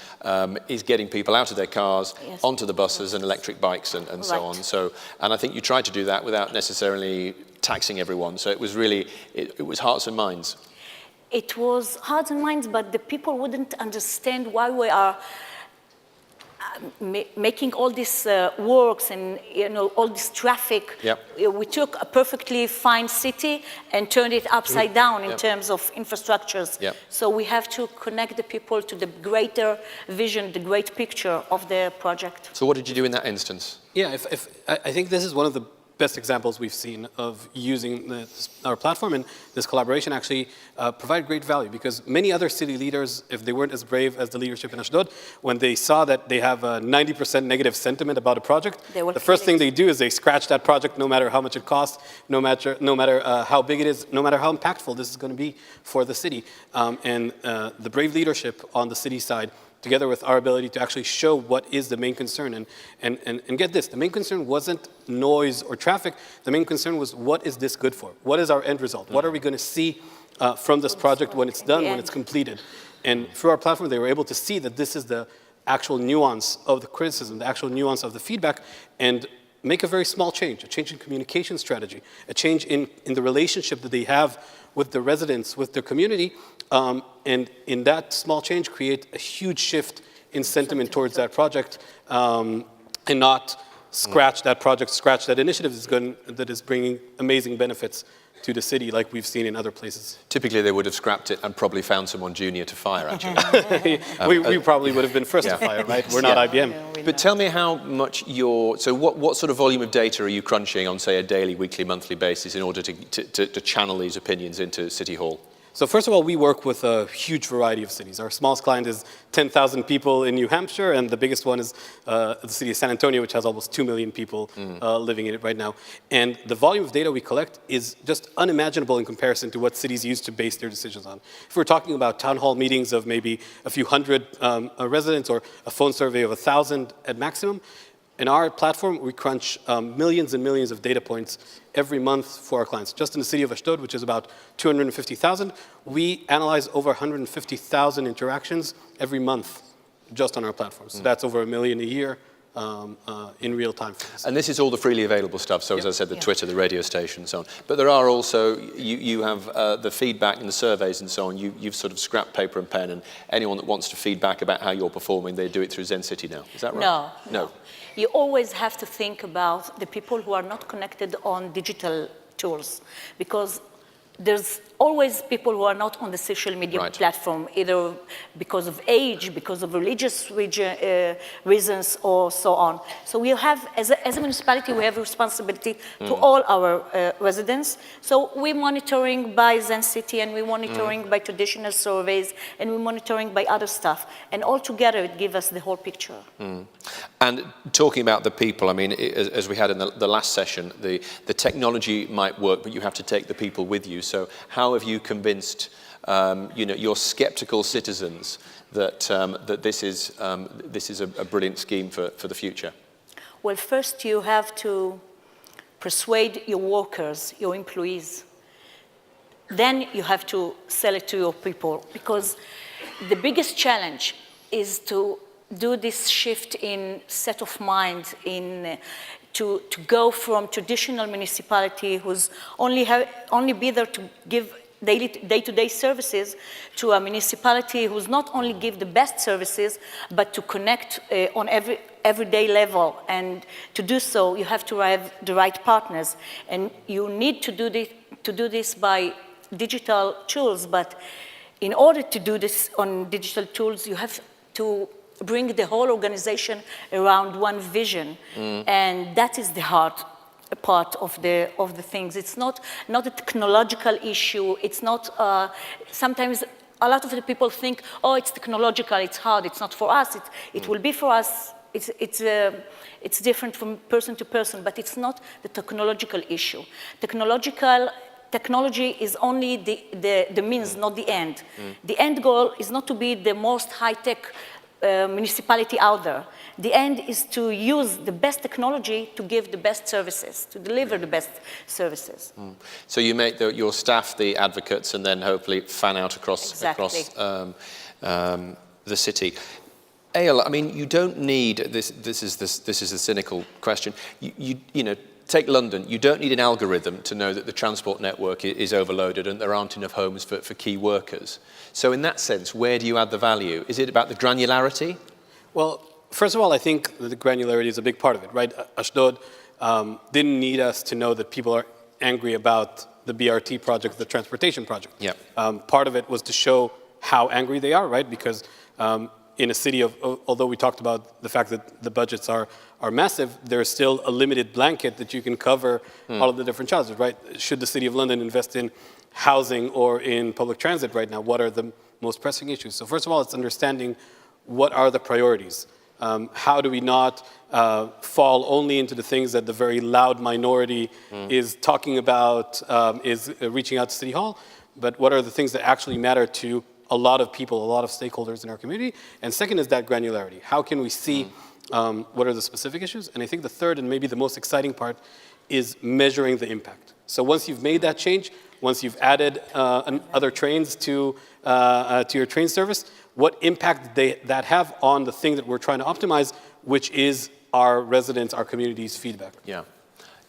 getting people out of their cars, onto the buses and electric bikes and so on. So, and I think you tried to do that without necessarily taxing everyone. So it was really, it was hearts and minds. It was hearts and minds, but the people wouldn't understand why we are making all these works and all this traffic. We took a perfectly fine city and turned it upside down in terms of infrastructures. So we have to connect the people to the greater vision, the great picture of the project. So what did you do in that instance? Yeah, I think this is one of the best examples we've seen of using our platform, and this collaboration actually provide great value, because many other city leaders, if they weren't as brave as the leadership in Ashdod, when they saw that they have a 90% negative sentiment about a project, the first thing they do is they scratch that project no matter how much it costs, no matter how big it is, no matter how impactful this is going to be for the city. And the brave leadership on the city side, together with our ability to actually show what is the main concern. And get this, the main concern wasn't noise or traffic. The main concern was, what is this good for? What is our end result? What are we going to see from this project when it's done, when it's completed? And through our platform, they were able to see that this is the actual nuance of the criticism, the actual nuance of the feedback, and make a very small change, a change in communication strategy, a change in the relationship that they have with the residents, with their community, and in that small change create a huge shift in sentiment towards that project, and not scratch that project, scratch that initiative that is bringing amazing benefits to the city, like we've seen in other places. Typically, they would have scrapped it and probably found someone junior to fire, actually. We probably would have been first to fire, right? We're not IBM. But tell me how much so what sort of volume of data are you crunching on, say, a daily, weekly, monthly basis in order to channel these opinions into City Hall? So first of all, we work with a huge variety of cities. Our smallest client is 10,000 people in New Hampshire, and the biggest one is the city of San Antonio, which has almost 2 million people living in it right now. And the volume of data we collect is just unimaginable in comparison to what cities used to base their decisions on. If we're talking about town hall meetings of maybe a few hundred residents, or a phone survey of 1,000 at maximum, in our platform, we crunch millions and millions of data points every month for our clients. Just in the city of Ashdod, which is about 250,000, we analyze over 150,000 interactions every month just on our platform. So that's over 1 million a year in real time. And this is all the freely available stuff. So as I said, the Twitter, the radio station, and so on. But there are also, you have the feedback and the surveys and so on. You've sort of scrapped paper and pen, and anyone that wants to feedback about how you're performing, they do it through Zen City now. Is that right? No. You always have to think about the people who are not connected on digital tools, because there's always people who are not on the social media platform, either because of age, because of religious reasons, or so on. So we have, as a municipality, we have a responsibility to all our residents. So we're monitoring by Zen City, and we're monitoring by traditional surveys, and we're monitoring by other stuff. And all together, it gives us the whole picture. And talking about the people, I mean, as we had in the last session, the technology might work, but you have to take the people with you. So how have you convinced your skeptical citizens that this is a brilliant scheme for the future? Well, first you have to persuade your workers, your employees. Then you have to sell it to your people, because the biggest challenge is to do this shift in set of mind, to go from traditional municipality who's only be there to give day-to-day services, to a municipality who's not only give the best services, but to connect on everyday level. And to do so, you have to have the right partners. And you need to do this by digital tools. But in order to do this on digital tools, you have to bring the whole organization around one vision. And that is the hard part of the things. It's not a technological issue. It's not, sometimes a lot of the people think, oh, it's technological, it's hard, it's not for us, it will be for us. It's different from person to person, but it's not the technological issue. Technology is only the means, not the end. The end goal is not to be the most high-tech municipality out there. The end is to use the best technology to give the best services, to deliver the best services. So you make your staff the advocates, and then hopefully fan out across the city. Eyal, I mean, you don't need this. This is a cynical question. You know. Take London, you don't need an algorithm to know that the transport network is overloaded and there aren't enough homes for key workers. So in that sense, where do you add the value? Is it about the granularity? Well, first of all, I think that the granularity is a big part of it, right? Ashdod didn't need us to know that people are angry about the BRT project, the transportation project. Yeah. Part of it was to show how angry they are, right? Because in a city although we talked about the fact that the budgets are massive, there's still a limited blanket that you can cover all of the different challenges, right? Should the City of London invest in housing or in public transit right now? What are the most pressing issues? So first of all, it's understanding what are the priorities. How do we not fall only into the things that the very loud minority is talking about, is reaching out to City Hall, but what are the things that actually matter to a lot of people, a lot of stakeholders in our community? And second is that granularity. How can we see what are the specific issues? And I think the third and maybe the most exciting part is measuring the impact. So once you've made that change, once you've added other trains to your train service, what impact did that have on the thing that we're trying to optimize, which is our residents, our community's feedback. Yeah.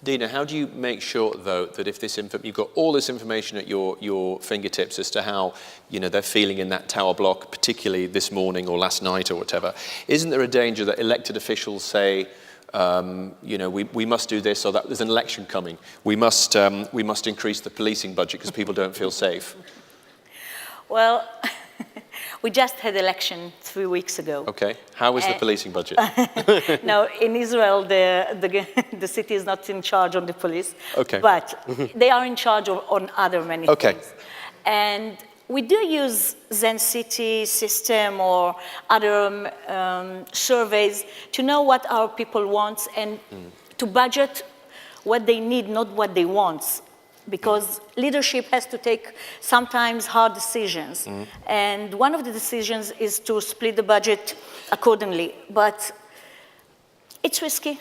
Dina, how do you make sure, though, that if you've got all this information at your fingertips as to how they're feeling in that tower block, particularly this morning or last night or whatever, isn't there a danger that elected officials say, we must do this, or that there's an election coming, we must increase the policing budget because people don't feel safe? Well, we just had election 3 weeks ago. Okay. How is the policing budget? No, in Israel, the city is not in charge of the police. Okay. But they are in charge on other many things. And we do use Zen City system or other surveys to know what our people want and to budget what they need, not what they want. Because leadership has to take sometimes hard decisions. And one of the decisions is to split the budget accordingly. But it's risky.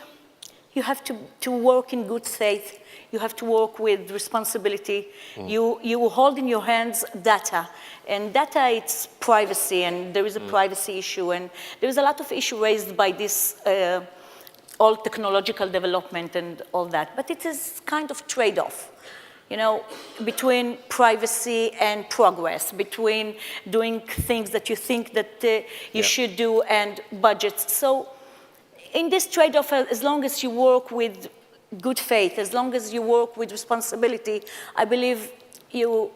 You have to work in good faith. You have to work with responsibility. You hold in your hands data. And data, it's privacy, and there is a privacy issue. And there is a lot of issue raised by this all technological development and all that. But it is kind of trade-off. Between privacy and progress, between doing things that you think that you should do and budgets. So in this trade-off, as long as you work with good faith, as long as you work with responsibility, I believe you're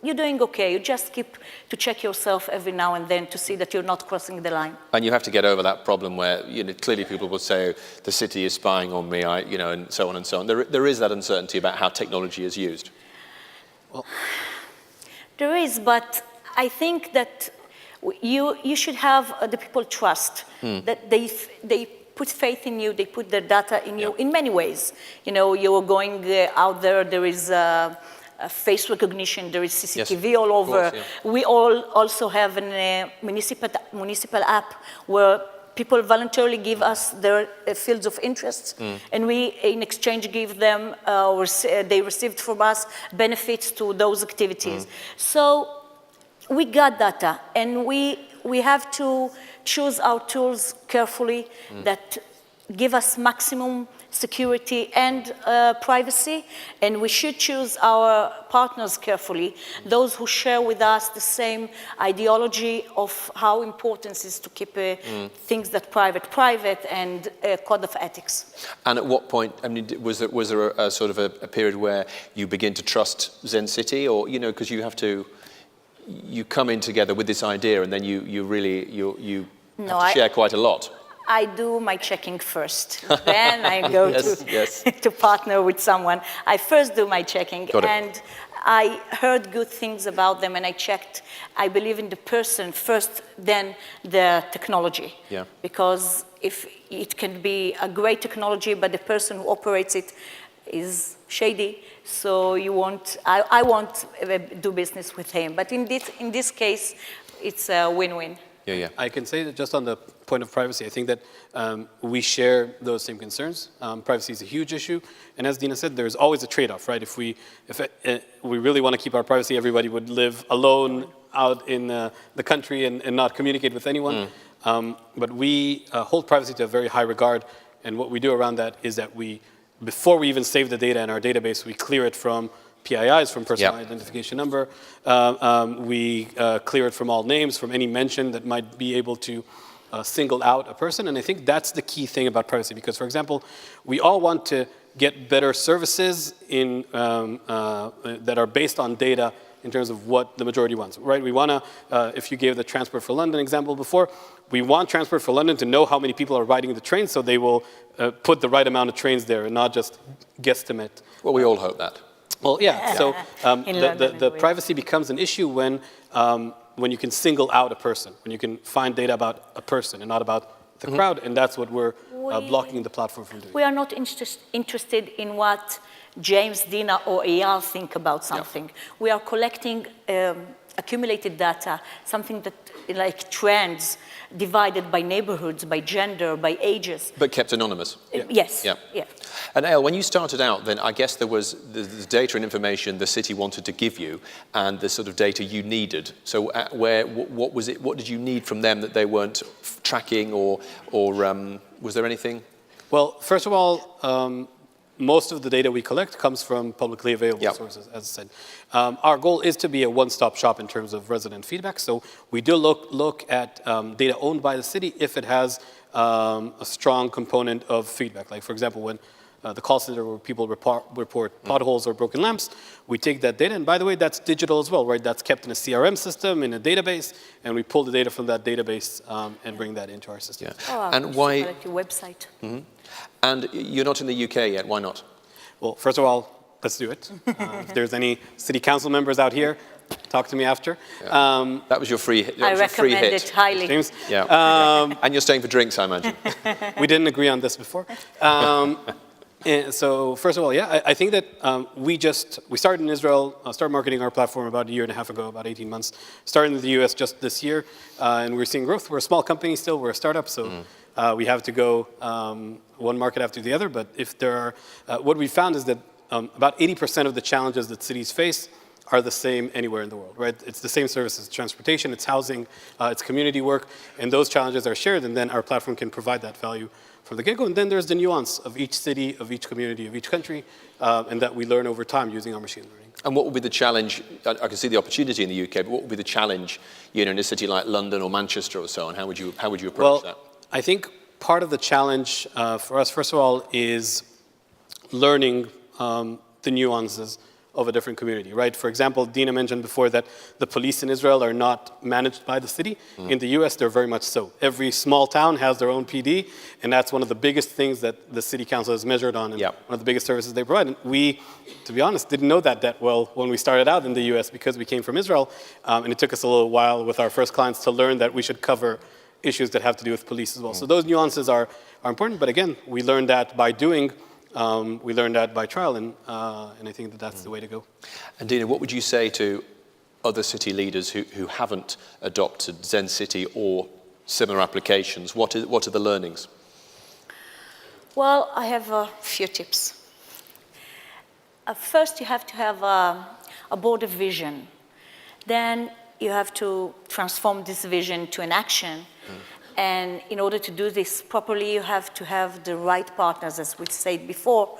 doing okay. You just keep to check yourself every now and then to see that you're not crossing the line. And you have to get over that problem where, clearly people will say, the city is spying on me, and so on and so on. There is that uncertainty about how technology is used. Well, there is, but I think that you should have the people trust that they put faith in you, they put their data in you in many ways. You're going out there is face recognition, there is CCTV all over. We all also have a municipal app where people voluntarily give us their fields of interest, and we, in exchange, give them, they received from us benefits to those activities. So we got data, and we have to choose our tools carefully that give us maximum security and privacy, and we should choose our partners carefully, those who share with us the same ideology of how important it is to keep things that private and a code of ethics. And at what point, was there a sort of a period where you begin to trust Zen City, or, because you come in together with this idea and then you have to share quite a lot? I do my checking first. Then I go to partner with someone. I first do my checking. And I heard good things about them, and I checked. I believe in the person first, then the technology. Yeah. Because if it can be a great technology, but the person who operates it is shady, so I won't do business with him. But in this case, it's a win-win. Yeah. I can say that just on the point of privacy, I think that we share those same concerns. Privacy is a huge issue, and as Dina said, there's always a trade-off, right? If we really want to keep our privacy, everybody would live alone out in the country and not communicate with anyone. But we hold privacy to a very high regard, and what we do around that is that before we even save the data in our database, we clear it from PIIs, from personal identification number. We clear it from all names, from any mention that might be able to single out a person. And I think that's the key thing about privacy, because, for example, we all want to get better services that are based on data in terms of what the majority wants, right? We want to, if you gave the Transport for London example before, we want Transport for London to know how many people are riding the train, so they will put the right amount of trains there and not just guesstimate. Well, we all hope that. Well, yeah. So the privacy becomes an issue when you can single out a person, when you can find data about a person and not about the crowd, and that's what we're blocking the platform from doing. We are not interested in what James, Dina, or Eyal think about something. Yeah. We are collecting accumulated data, something that like trends divided by neighborhoods, by gender, by ages. But kept anonymous. Yes. Yeah. Yeah. And Eyal, when you started out, then I guess there was the data and information the city wanted to give you, and the sort of data you needed. So, what was it? What did you need from them that they weren't tracking, or was there anything? Well, first of all, most of the data we collect comes from publicly available sources, as I said. Our goal is to be a one-stop shop in terms of resident feedback. So we do look at data owned by the city if it has a strong component of feedback. Like, for example, when the call center where people report potholes or broken lamps, we take that data, and by the way, that's digital as well, right? That's kept in a CRM system, in a database, and we pull the data from that database and bring that into our system. Yeah. Oh, and why? Your website. Mm-hmm. And you're not in the UK yet. Why not? Well, first of all, let's do it. If there's any city council members out here, talk to me after. Yeah. That was your free hit. I recommend it highly. James. Yeah. And you're staying for drinks, I imagine. We didn't agree on this before. And so first of all, yeah, I think that we started in Israel, started marketing our platform about a year and a half ago, about 18 months. Started in the US just this year, and we're seeing growth. We're a small company still, we're a startup, so we have to go one market after the other. But if there are, what we found is that about 80% of the challenges that cities face are the same anywhere in the world, right? It's the same services, transportation, it's housing, it's community work, and those challenges are shared, and then our platform can provide that value from the get-go. And then there's the nuance of each city, of each community, of each country, and that we learn over time using our machine learning. And what would be the challenge? I can see the opportunity in the UK, but what would be the challenge, in a city like London or Manchester or so on? How would you approach that? I think part of the challenge for us, first of all, is learning the nuances of a different community, right? For example, Dina mentioned before that the police in Israel are not managed by the city. In the US, they're very much so. Every small town has their own PD, and that's one of the biggest things that the city council has measured on, and one of the biggest services they provide. And we, to be honest, didn't know that well when we started out in the US because we came from Israel, and it took us a little while with our first clients to learn that we should cover issues that have to do with police as well. So those nuances are important, but again, we learned that by doing. We learned that by trial, and I think that's the way to go. And Dina, what would you say to other city leaders who haven't adopted Zen City or similar applications? What are the learnings? Well, I have a few tips. First, you have to have a broader vision. Then you have to transform this vision to an action. And in order to do this properly, you have to have the right partners, as we said before,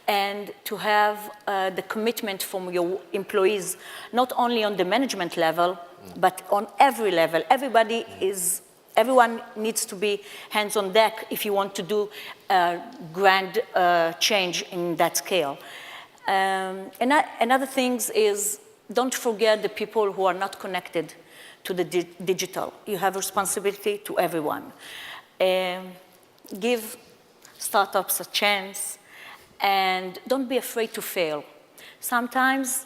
and to have the commitment from your employees, not only on the management level, but on every level. Everyone needs to be hands on deck if you want to do a grand change in that scale. Another thing is, don't forget the people who are not connected to the digital. You have responsibility to everyone. Give startups a chance, and don't be afraid to fail. Sometimes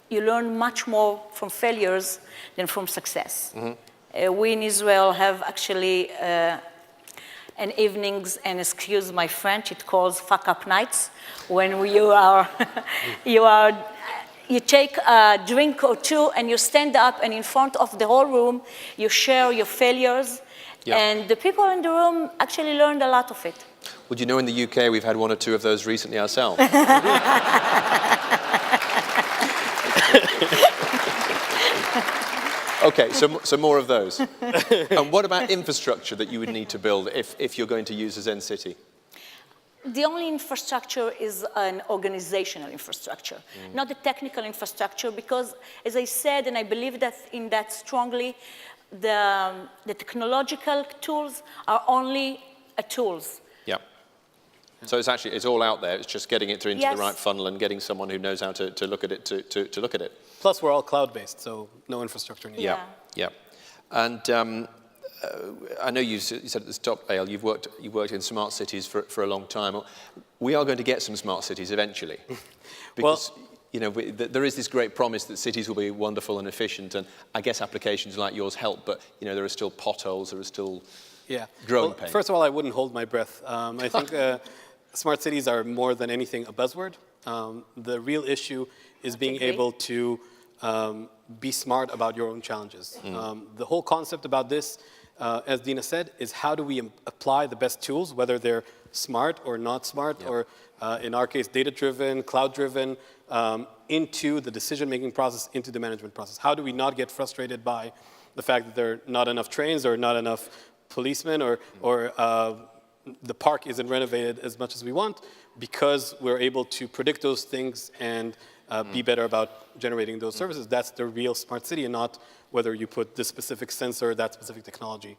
you learn much more from failures than from success. We in Israel have actually an evenings, and excuse my French, it calls fuck up nights, when you take a drink or two and you stand up, and in front of the whole room, you share your failures. And the people in the room actually learned a lot of it. Well, you know, in the UK, we've had one or two of those recently ourselves. Okay, so more of those. And what about infrastructure that you would need to build if you're going to use a Zen City? The only infrastructure is an organizational infrastructure, not the technical infrastructure, because, as I said, and I believe in that strongly, the technological tools are only tools. Yeah. So it's all out there. It's just getting it through into Yes. the right funnel and getting someone who knows how to look at it to look at it. Plus, we're all cloud-based, so no infrastructure needed. Yeah, yeah. And I know you said at the top, Ale, you've worked in smart cities for a long time. We are going to get some smart cities eventually, because there is this great promise that cities will be wonderful and efficient, and I guess applications like yours help. But there are still potholes, there are still growing pains. First of all, I wouldn't hold my breath. I think smart cities are more than anything a buzzword. The real issue is being able to be smart about your own challenges. The whole concept about this, as Dina said, is how do we apply the best tools, whether they're smart or not smart, or in our case, data-driven, cloud-driven, into the decision-making process, into the management process. How do we not get frustrated by the fact that there are not enough trains or not enough policemen or the park isn't renovated as much as we want, because we're able to predict those things and be better about generating those services. That's the real smart city, and not whether you put this specific sensor, that specific technology.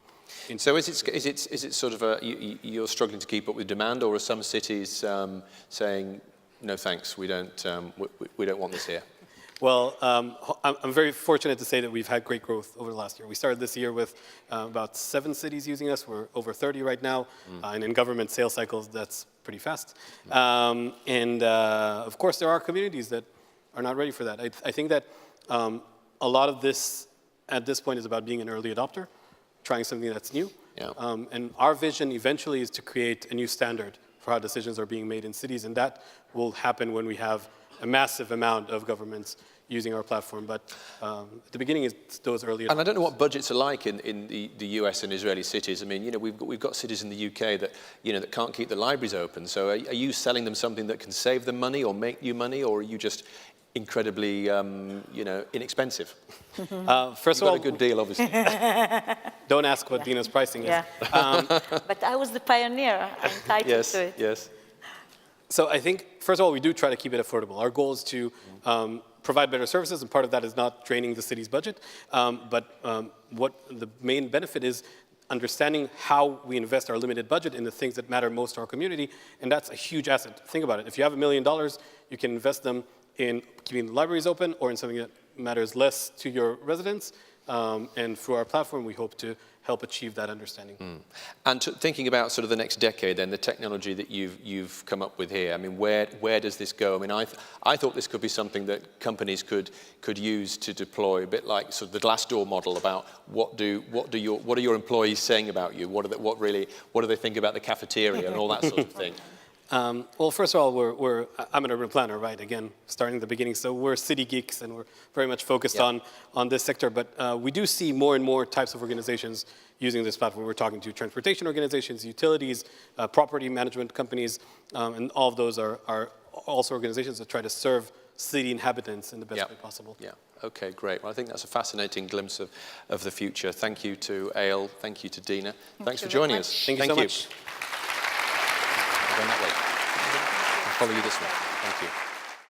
So is it sort of you're struggling to keep up with demand, or are some cities saying, no thanks, we don't want this here? Well, I'm very fortunate to say that we've had great growth over the last year. We started this year with about 7 cities using us. We're over 30 right now. And in government sales cycles, that's pretty fast. And of course, there are communities that are not ready for that. I think that a lot of this, at this point, is about being an early adopter, trying something that's new. Yeah. And our vision eventually is to create a new standard for how decisions are being made in cities. And that will happen when we have a massive amount of governments using our platform. But at the beginning, it's those early adopters. And I don't know what budgets are like in the US and Israeli cities. I mean, we've got cities in the UK that, that can't keep the libraries open. So are you selling them something that can save them money or make you money, or are you just incredibly, inexpensive? First of all, a good deal, obviously. Don't ask what Dina's pricing is. Yeah. But I was the pioneer. I'm entitled to it. Yes. So I think, first of all, we do try to keep it affordable. Our goal is to provide better services, and part of that is not draining the city's budget. But what the main benefit is understanding how we invest our limited budget in the things that matter most to our community, and that's a huge asset. Think about it. If you have $1 million, you can invest them in keeping the libraries open or in something that matters less to your residents. And through our platform, we hope to help achieve that understanding. And thinking about sort of the next decade, then, the technology that you've come up with here, I mean, where does this go? I mean, I thought this could be something that companies could use to deploy, a bit like sort of the Glassdoor model about what are your employees saying about you? What do they think about the cafeteria and all that sort of thing? Well, first of all, I'm an urban planner, right? Again, starting at the beginning. So we're city geeks, and we're very much focused on this sector. But we do see more and more types of organizations using this platform. We're talking to transportation organizations, utilities, property management companies, and all of those are also organizations that try to serve city inhabitants in the best way possible. Yeah. Okay, great. Well, I think that's a fascinating glimpse of the future. Thank you to Ale. Thank you to Dina. Thanks for joining us. Thank you so much. Going that way. I'll follow you this way. Thank you.